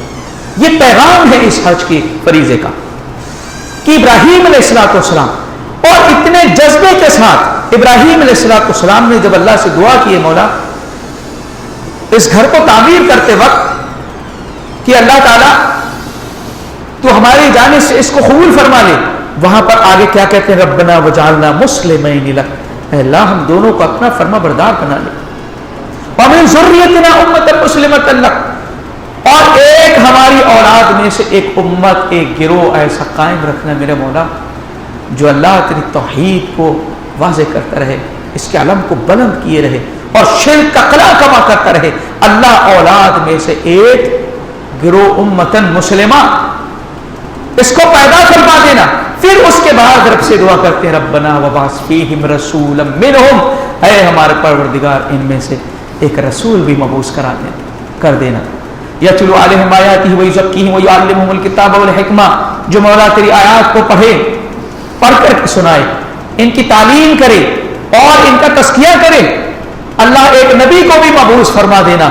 یہ پیغام ہے اس حج کے فریضے کا کہ ابراہیم علیہ السلام اور اتنے جذبے کے ساتھ ابراہیم علیہ السلام نے جب اللہ سے دعا کی، مولا اس گھر کو تعمیر کرتے وقت کہ اللہ تعالیٰ تو ہماری جانب سے اس کو قبول فرما لے، وہاں پر آگے کیا کہتے ہیں؟ ربنا وجعلنا مسلمین لک، اے اللہ ہم دونوں کو اپنا فرما بردار بنا لے، ومن ذریتنا امۃ مسلمۃ لک، اور ایک ہماری اولاد میں سے ایک امت، ایک گروہ ایسا قائم رکھنا میرے مولا جو اللہ تیری توحید کو واضح کرتا رہے، اس کے علم کو بلند کیے رہے اور شرک کا قلع کما کرتا رہے۔ اللہ اولاد میں سے ایک گروہ امتن مسلمہ اس کو پیدا فرما دینا۔ پھر اس کے بعد رب سے دعا کرتے ہیں ربنا وبعث فیہم رسولا منہم، اے ہمارے پروردگار ان میں سے ایک رسول بھی مبعوث کر دینا، یتلو علیہم آیاتہ ویزکیہم ویعلمہم الکتاب والحکمہ، جو مولا تیری آیات کو پڑھ کر کے سنائے، ان کی تعلیم کرے اور ان کا تزکیہ کرے۔ اللہ ایک نبی کو بھی مبعوث فرما دینا۔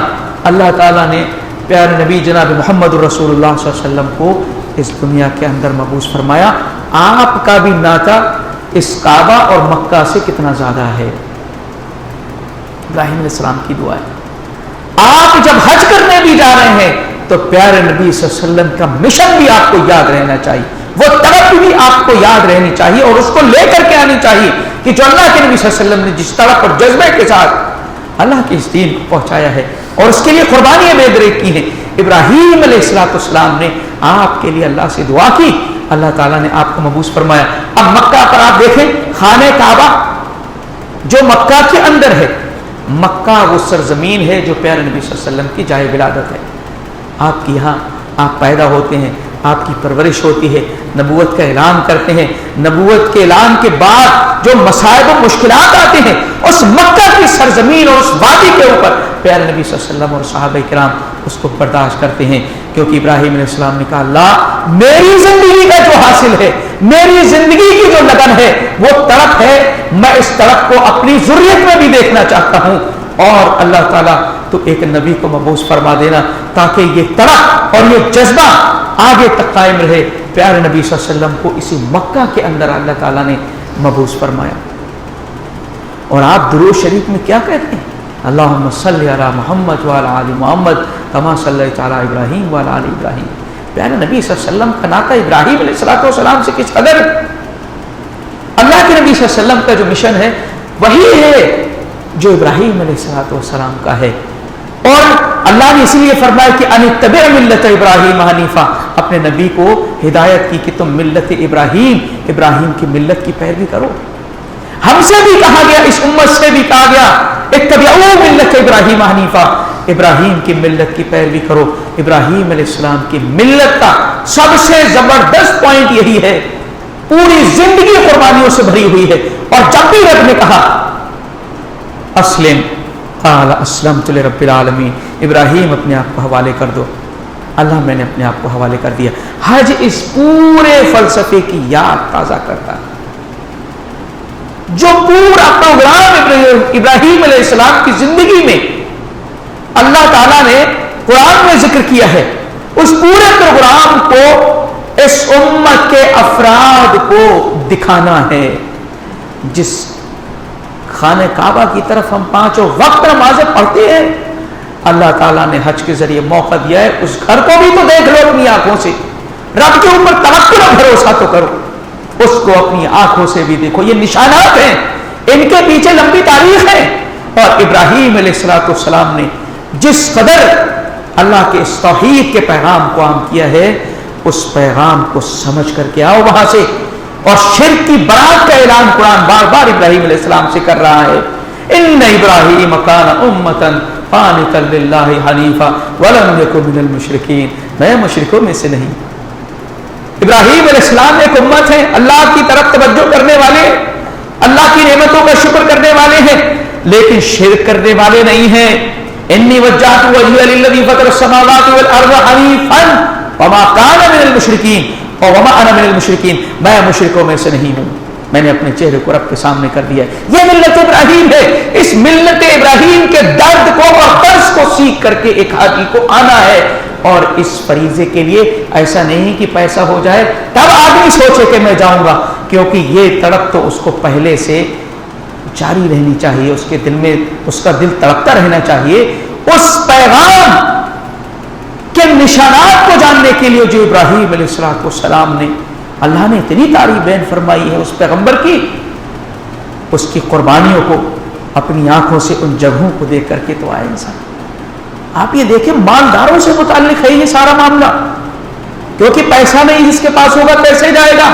اللہ تعالیٰ نے پیارے نبی جناب محمد رسول اللہ صلی اللہ علیہ وسلم کو اس دنیا کے اندر مبعوث فرمایا۔ آپ کا بھی ناطہ اس کعبہ اور مکہ سے کتنا زیادہ ہے۔ ابراہیم علیہ السلام کی دعا ہے۔ آپ جب حج کرنے بھی جا رہے ہیں تو پیارے نبی صلی اللہ علیہ وسلم کا مشن بھی آپ کو یاد رہنا چاہیے، وہ طرف بھی آپ کو یاد رہنی چاہیے اور اس کو لے کر کے آنی چاہیے کہ جو اللہ کے نبی صلی اللہ علیہ وسلم نے جس طرح اور جذبے کے ساتھ اللہ کے اس دین کو پہنچایا ہے اور اس کے لیے قربانیاں بے دریغ کی ہیں۔ ابراہیم علیہ السلام نے آپ کے لیے اللہ سے دعا کی، اللہ تعالیٰ نے آپ کو مبعوث فرمایا۔ اب مکہ پر آپ دیکھیں، خانہ کعبہ جو مکہ کے اندر ہے، مکہ وہ سرزمین ہے جو پیارے نبی صلی اللہ علیہ وسلم کی جائے ولادت ہے۔ آپ کی یہاں آپ پیدا ہوتے ہیں، آپ کی پرورش ہوتی ہے، نبوت کا اعلان کرتے ہیں، نبوت کے اعلان کے بعد جو مصائب و مشکلات آتے ہیں اس مکہ کی سرزمین اور اس وادی کے اوپر پیارے نبی صلی اللہ علیہ وسلم اور صحابہ کرام اس کو برداشت کرتے ہیں، کیونکہ ابراہیم علیہ السلام نے کہا اللہ میری زندگی کا جو حاصل ہے، میری زندگی کی جو لگن ہے وہ تڑپ ہے، میں اس تڑپ کو اپنی ذریت میں بھی دیکھنا چاہتا ہوں، اور اللہ تعالیٰ تو ایک نبی کو مبعوث فرما دینا تاکہ یہ تڑپ اور یہ جذبہ آگے تک قائم رہے۔ پیارے نبی صلی اللہ علیہ وسلم کو اسی مکہ کے اندر اللہ تعالیٰ نے مبعوث فرمایا۔ اور آپ درود شریف میں کیا کہتے ہیں؟ اللہم صلی علی محمد وعلی آل محمد کما صلیت علی ابراہیم وعلی آل ابراہیم۔ پیارے نبی صلی اللہ علیہ وسلم کا ناطہ ابراہیم علیہ السلام سے کس قدر اللہ کے نبی صلی اللہ علیہ وسلم کا جو مشن ہے وہی ہے جو ابراہیم علیہ السلام کا ہے، اور اللہ نے اسی لیے فرمایا کہ ان اتبع ملت ابراہیم حنیفا، اپنے نبی کو ہدایت کی کہ تم ملت ابراہیم کی ملت کی پیروی کرو۔ ہم سے بھی کہا گیا، اس امت سے بھی کہا گیا اتبعوا ملت ابراہیم حنیفا، ابراہیم کی ملت کی پیروی کرو۔ ابراہیم علیہ السلام کی ملت کا سب سے زبردست پوائنٹ یہی ہے، پوری زندگی قربانیوں سے بھری ہوئی ہے، اور جب بھی رب نے کہا اسلم قال اسلمت لرب العالمین، ابراہیم اپنے آپ کو حوالے کر دو، اللہ میں نے اپنے آپ کو حوالے کر دیا۔ حج اس پورے فلسفے کی یاد تازہ کرتا ہے، جو پورا پروگرام ابراہیم علیہ السلام کی زندگی میں اللہ تعالیٰ نے قرآن میں ذکر کیا ہے، اس پورے پروگرام کو اس امت کے افراد کو دکھانا ہے۔ جس خانہ کعبہ کی طرف ہم پانچوں وقت نمازیں پڑھتے ہیں، اللہ تعالیٰ نے حج کے ذریعے موقع دیا ہے، اس گھر کو بھی تو دیکھ لو اپنی آنکھوں سے، رب کے اوپر توکل اور بھروسہ تو کرو، اس کو اپنی آنکھوں سے بھی دیکھو۔ یہ نشانات ہیں، ان کے پیچھے لمبی تاریخ ہے، اور ابراہیم علیہ السلام نے جس قدر اللہ کے اس توحید کے پیغام کو عام کیا ہے، اس پیغام کو سمجھ کر کے آؤ وہاں سے۔ اور شرک کی برات کا اعلان قرآن بار بار ابراہیم علیہ السلام سے کر رہا ہے، ان ابراہیم کان امۃ قانتا للہ حنیفا ولم یکن من المشرکین، میں مشرکوں میں سے نہیں۔ ابراہیم علیہ السلام ایک امت ہے، اللہ کی طرف توجہ کرنے والے، اللہ کی نعمتوں کا شکر کرنے والے ہیں، لیکن شرک کرنے والے نہیں ہیں۔ انی وجہت وجہی للذی فطر السماوات والارض حنیفا وما کان من المشرکین اور وما انا من المشرکین، میں مشرکوں میں سے نہیں ہوں، میں نے اپنے چہرے کو رب کے سامنے کر دیا ہے۔ یہ ملت ابراہیم ہے، اس ملت ابراہیم کے درد کو اور قرض کو سیکھ کر کے ایک حاجی کو آنا ہے، اور اس فریضے کے لیے ایسا نہیں کہ پیسہ ہو جائے تب آدمی سوچے کہ میں جاؤں گا، کیونکہ یہ تڑپ تو اس کو پہلے سے جاری رہنی چاہیے، اس کے دل میں اس کا دل تڑپتا رہنا چاہیے۔ اس پیغام کہ نشانات کو جاننے کے لیے جو ابراہیم علیہ السلام نے اللہ نے اتنی تعریف بیان فرمائی ہے اس پیغمبر کی، اس کی قربانیوں کو اپنی آنکھوں سے ان جگہوں کو دیکھ کر کے تو آئے انسان۔ آپ یہ دیکھیں مالداروں سے متعلق ہے یہ سارا معاملہ، کیونکہ پیسہ نہیں جس کے پاس ہوگا کیسے جائے گا؟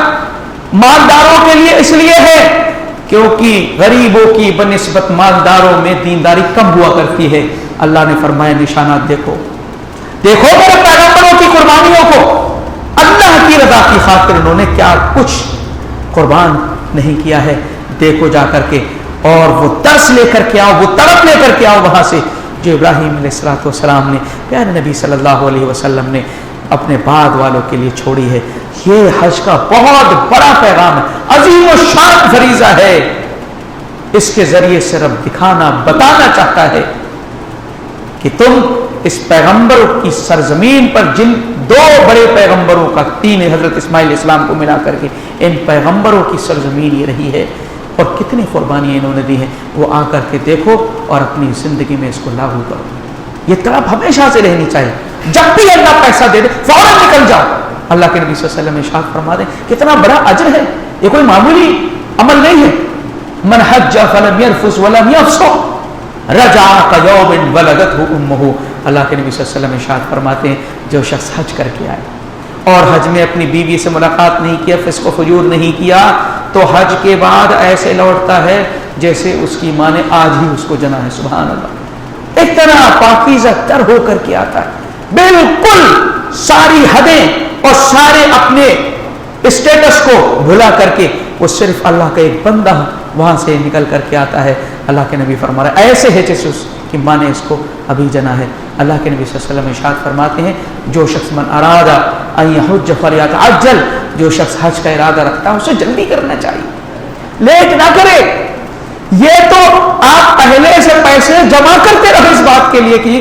مالداروں کے لیے اس لیے ہے کیونکہ غریبوں کی بنسبت مالداروں میں دینداری کم ہوا کرتی ہے۔ اللہ نے فرمایا نشانات دیکھو، دیکھو میرے پیغمبروں کی قربانیوں کو، اللہ کی رضا کی خاطر انہوں نے کیا کچھ قربان نہیں کیا ہے، دیکھو جا کر کے، اور وہ ترس لے کر کے آؤ، وہ تڑپ لے کر کے آؤ وہاں سے جو ابراہیم علیہ السلام نے، پیارے نبی صلی اللہ علیہ وسلم نے اپنے بعد والوں کے لیے چھوڑی ہے۔ یہ حج کا بہت بڑا پیغام ہے، عظیم و شان فریضہ ہے۔ اس کے ذریعے سے رب دکھانا، بتانا چاہتا ہے کہ تم اس پیغمبر کی سرزمین پر، جن دو بڑے پیغمبروں کا، تین حضرت اسماعیل اسلام کو ملا کر کے ان پیغمبروں کی سرزمین یہ رہی ہے، اور کتنی قربانیاں انہوں نے دی ہیں، وہ آ کر کے دیکھو اور اپنی زندگی میں اس کو لاگو کرو۔ یہ طرف ہمیشہ سے رہنی چاہیے، جب بھی اللہ پیسہ دے دے فوراً نکل جاؤ۔ اللہ کے نبی صلی اللہ علیہ وسلم ارشاد فرما دیں کتنا بڑا اجر ہے، یہ کوئی معمولی عمل نہیں ہے۔ من حج فلم يرفث ولم يفسق رجع كيوم ولدته امه، اللہ کے نبی صلی اللہ علیہ وسلم ارشاد فرماتے ہیں جو شخص حج کر کے آئے اور حج میں اپنی بیوی سے ملاقات نہیں کیا، فسق و فجور نہیں کیا، تو حج کے بعد ایسے لوٹتا ہے جیسے اس کی ماں نے آج ہی اس کو جنا ہے۔ سبحان اللہ، اتنا پاکیزہ تر ہو کر کے آتا ہے، بالکل ساری حدیں اور سارے اپنے اسٹیٹس کو بھلا کر کے وہ صرف اللہ کا ایک بندہ وہاں سے نکل کر کے آتا ہے۔ اللہ کے نبی فرما رہے ہیں ایسے ہے جیسے اس کی ماں نے اس کو ابھی جنا ہے۔ اللہ کے نبی صلی اللہ علیہ وسلم ارشاد فرماتے ہیں جو شخص من ارادہ ان یحج فلیتعجل، جو شخص حج کا ارادہ رکھتا ہے اسے جلدی کرنا چاہیے، لیٹ نہ کرے۔ یہ تو آپ پہلے سے پیسے جمع کرتے رہو اس بات کے لیے کہ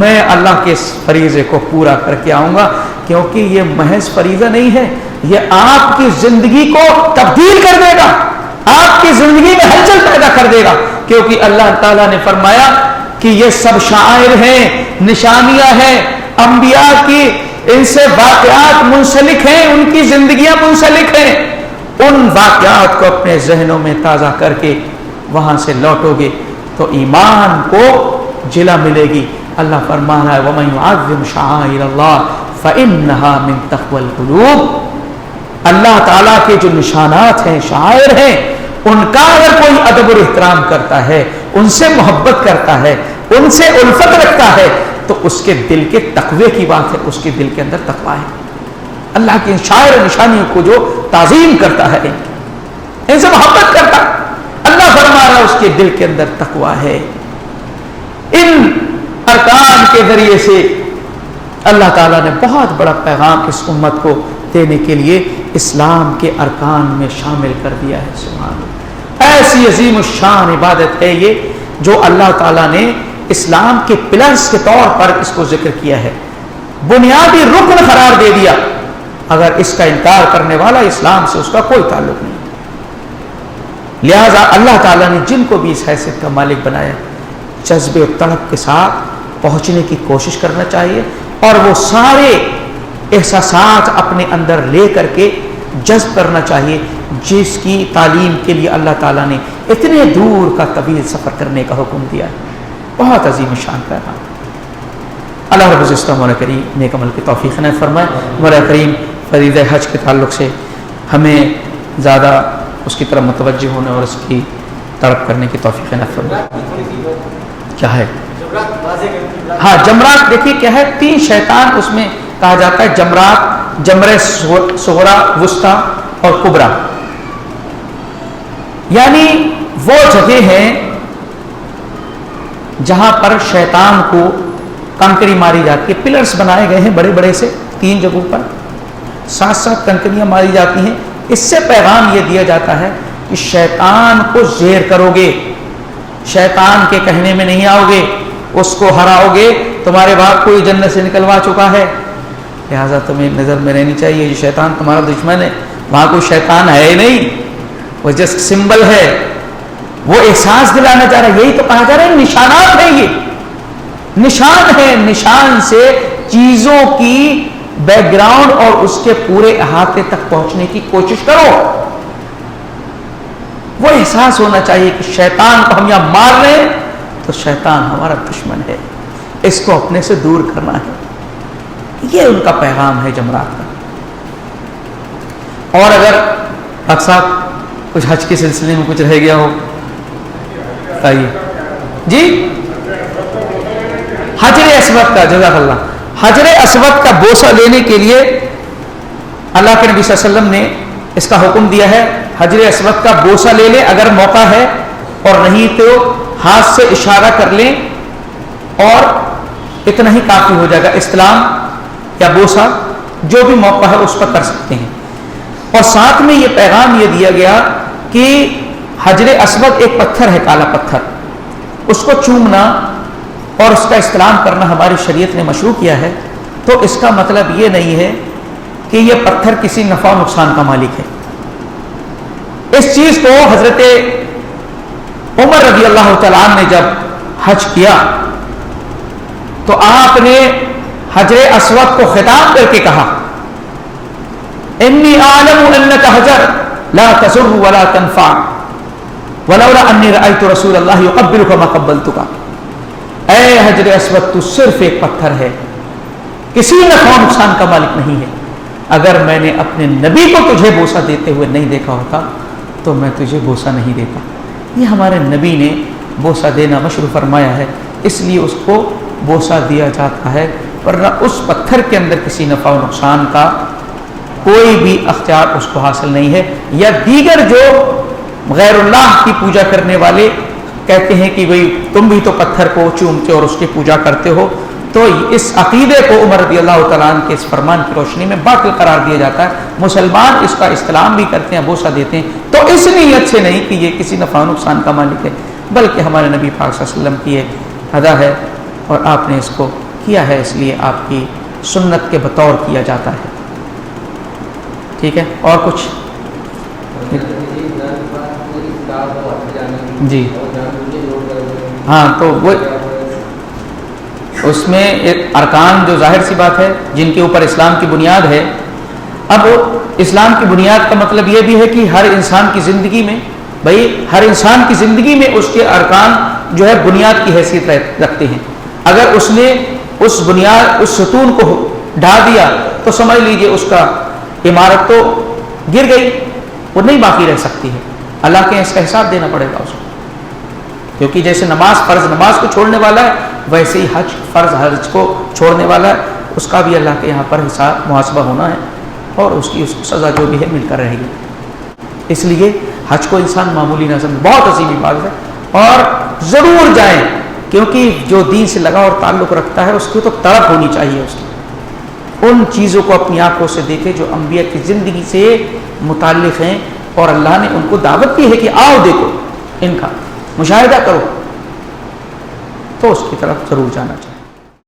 میں اللہ کے اس فریضے کو پورا کر کے آؤں گا، کیونکہ یہ محض فریضہ نہیں ہے، یہ آپ کی زندگی کو تبدیل کر دے گا، آپ کی زندگی میں ہلچل پیدا کر دے گا، کیونکہ اللہ تعالیٰ نے فرمایا کہ یہ سب شعائر ہیں، نشانیاں ہیں انبیاء کی، ان سے واقعات منسلک ہیں، ان کی زندگیاں منسلک ہیں۔ ان واقعات کو اپنے ذہنوں میں تازہ کر کے وہاں سے لوٹو گے تو ایمان کو جلا ملے گی۔ اللہ فرما رہا ہے وَمَن يُعَظِّمْ شَعَائِرَ اللَّهِ فَإِنَّهَا مِن تَقْوَى الْقُلُوبِ، اللہ تعالیٰ کے جو نشانات ہیں، شعائر ہیں، ان کا اگر کوئی ادب اور احترام کرتا ہے، ان سے محبت کرتا ہے، ان سے الفت رکھتا ہے، تو اس کے دل کے تقوی کی بات ہے، اس کے دل کے اندر تقوی ہے۔ اللہ کی شاعر نشانیوں کو جو تعظیم کرتا ہے، ان سے محبت کرتا ہے، اللہ فرما رہا ہے اس کے دل کے اندر تقوی ہے۔ ان ارکان کے ذریعے سے اللہ تعالیٰ نے بہت بڑا پیغام اس امت کو دینے کے لیے اسلام کے ارکان میں شامل کر دیا ہے۔ سبحان اللہ، ایسی عظیم الشان عبادت ہے یہ جو اللہ تعالیٰ نے اسلام کے پلرز کے طور پر اس کو ذکر کیا ہے، بنیادی رکن قرار دے دیا۔ اگر اس کا انکار کرنے والا اسلام سے اس کا کوئی تعلق نہیں، لہذا اللہ تعالیٰ نے جن کو بھی اس حیثیت کا مالک بنایا، جذبے و طلب کے ساتھ پہنچنے کی کوشش کرنا چاہیے، اور وہ سارے احساسات اپنے اندر لے کر کے جذب کرنا چاہیے جس کی تعلیم کے لیے اللہ تعالیٰ نے اتنے دور کا طویل سفر کرنے کا حکم دیا ہے۔ بہت عظیم شان پیغام۔ اللہ رب العزت مولا کریم نیک عمل کی توفیق عنایت فرمائے۔ مولا کریم فریضہ حج کے تعلق سے ہمیں زیادہ اس کی طرف متوجہ ہونے اور اس کی طلب کرنے کی توفیق عنایت فرمائے۔ کیا ہے؟ ہاں جمرات، دیکھیے کیا ہے، 3 شیطان اس میں کہا جاتا ہے، جمرات، جمرہ صغرا، وسطی اور کبرا، یعنی وہ جگہ ہیں جہاں پر شیطان کو کنکری ماری جاتی ہے۔ پلرز بنائے گئے ہیں بڑے بڑے سے 3 جگہوں پر، ساتھ ساتھ کنکریاں ماری جاتی ہیں۔ اس سے پیغام یہ دیا جاتا ہے کہ شیطان کو زیر کرو گے، شیطان کے کہنے میں نہیں آؤ گے، اس کو ہراؤ گے، تمہارے باپ کو یہ جنت سے نکلوا چکا ہے، لہٰذا تمہیں نظر میں رہنی چاہیے یہ شیطان تمہارا دشمن ہے۔ وہاں کوئی شیطان ہے ہی نہیں، وہ جسٹ سمبل ہے، وہ احساس دلانا چاہ رہا ہے۔ یہی تو کہا جا رہا ہے نشانات ہیں، یہ نشان ہے، نشان سے چیزوں کی بیک گراؤنڈ اور اس کے پورے احاطے تک پہنچنے کی کوشش کرو. وہ احساس ہونا چاہیے کہ شیطان کو ہم یہاں مار رہے ہیں تو شیطان ہمارا دشمن ہے, اس کو اپنے سے دور کرنا ہے. یہ ان کا پیغام ہے جمرات کا. اور اگر ڈاکٹر صاحب کچھ حج کے سلسلے میں کچھ رہ گیا ہو بتائیے. جی حجر اسود کا, جزاک اللہ, حجر اسود کا بوسہ لینے کے لیے اللہ کے نبی صلی اللہ علیہ وسلم نے اس کا حکم دیا ہے. حجر اسود کا بوسہ لے لیں اگر موقع ہے, اور نہیں تو ہاتھ سے اشارہ کر لیں, اور اتنا ہی کافی ہو جائے گا. استلام یا بوسہ جو بھی موقع ہے اس پر کر سکتے ہیں. اور ساتھ میں یہ پیغام یہ دیا گیا کہ حجر اسود ایک پتھر ہے, کالا پتھر, اس کو چومنا اور اس کا استلام کرنا ہماری شریعت نے مشروع کیا ہے. تو اس کا مطلب یہ نہیں ہے کہ یہ پتھر کسی نفع و نقصان کا مالک ہے. اس چیز کو حضرت عمر رضی اللہ تعالیٰ عنہ نے جب حج کیا تو آپ نے حجر اسود کو خطاب کر کے کہا, انی اعلم انک حجر لا تضر ولا تنفع ولولا انی رأیت رسول اللہ یقبلک ما قبلتک. اے حجر اسود, تو صرف ایک پتھر ہے, کسی نفع و نقصان کا مالک نہیں ہے. اگر میں نے اپنے نبی کو تجھے بوسہ دیتے ہوئے نہیں دیکھا ہوتا تو میں تجھے بوسہ نہیں دیتا. یہ ہمارے نبی نے بوسہ دینا مشروع فرمایا ہے, اس لیے اس کو بوسہ دیا جاتا ہے, ورنہ اس پتھر کے اندر کسی نفع و نقصان کا کوئی بھی اختیار اس کو حاصل نہیں ہے. یا دیگر جو غیر اللہ کی پوجا کرنے والے کہتے ہیں کہ بھئی تم بھی تو پتھر کو چومتے اور اس کی پوجا کرتے ہو, تو اس عقیدے کو عمر رضی اللہ تعالیٰ عنہ کے اس فرمان کی روشنی میں باطل قرار دیا جاتا ہے. مسلمان اس کا استلام بھی کرتے ہیں, بوسہ دیتے ہیں, تو اس نیت سے نہیں کہ یہ کسی نفع و نقصان کا مالک ہے, بلکہ ہمارے نبی پاک صلی اللہ علیہ وسلم کی ایک ادا ہے اور آپ نے اس کو کیا ہے, اس لیے آپ کی سنت کے بطور کیا جاتا ہے. ٹھیک ہے, اور کچھ؟ جی ہاں, تو وہ اس میں ارکان جو ظاہر سی بات ہے جن کے اوپر اسلام کی بنیاد ہے. اب اسلام کی بنیاد کا مطلب یہ بھی ہے کہ ہر انسان کی زندگی میں, بھائی ہر انسان کی زندگی میں اس کے ارکان جو ہے بنیاد کی حیثیت رکھتے ہیں. اگر اس نے اس بنیاد, اس ستون کو ڈھا دیا تو سمجھ لیجئے اس کا عمارت تو گر گئی, وہ نہیں باقی رہ سکتی ہے. اللہ کے اس کا حساب دینا پڑے گا اس کو, کیونکہ جیسے نماز فرض نماز کو چھوڑنے والا ہے, ویسے ہی حج فرض حج کو چھوڑنے والا ہے. اس کا بھی اللہ کے یہاں پر حساب محاسبہ ہونا ہے, اور اس کی سزا جو بھی ہے مل کر رہے گی. اس لیے حج کو انسان معمولی نہ سمجھے, بہت عظیم عبادت ہے, اور ضرور جائیں, کیونکہ جو دین سے لگا اور تعلق رکھتا ہے اس کی تو تڑپ ہونی چاہیے. اس کی ان چیزوں کو اپنی آنکھوں سے دیکھے جو انبیاء کی زندگی سے متعلق ہیں, اور اللہ نے ان کو دعوت کی ہے کہ آؤ دیکھو, ان کا مشاہدہ کرو, تو اس کی طرف ضرور جانا چاہیے.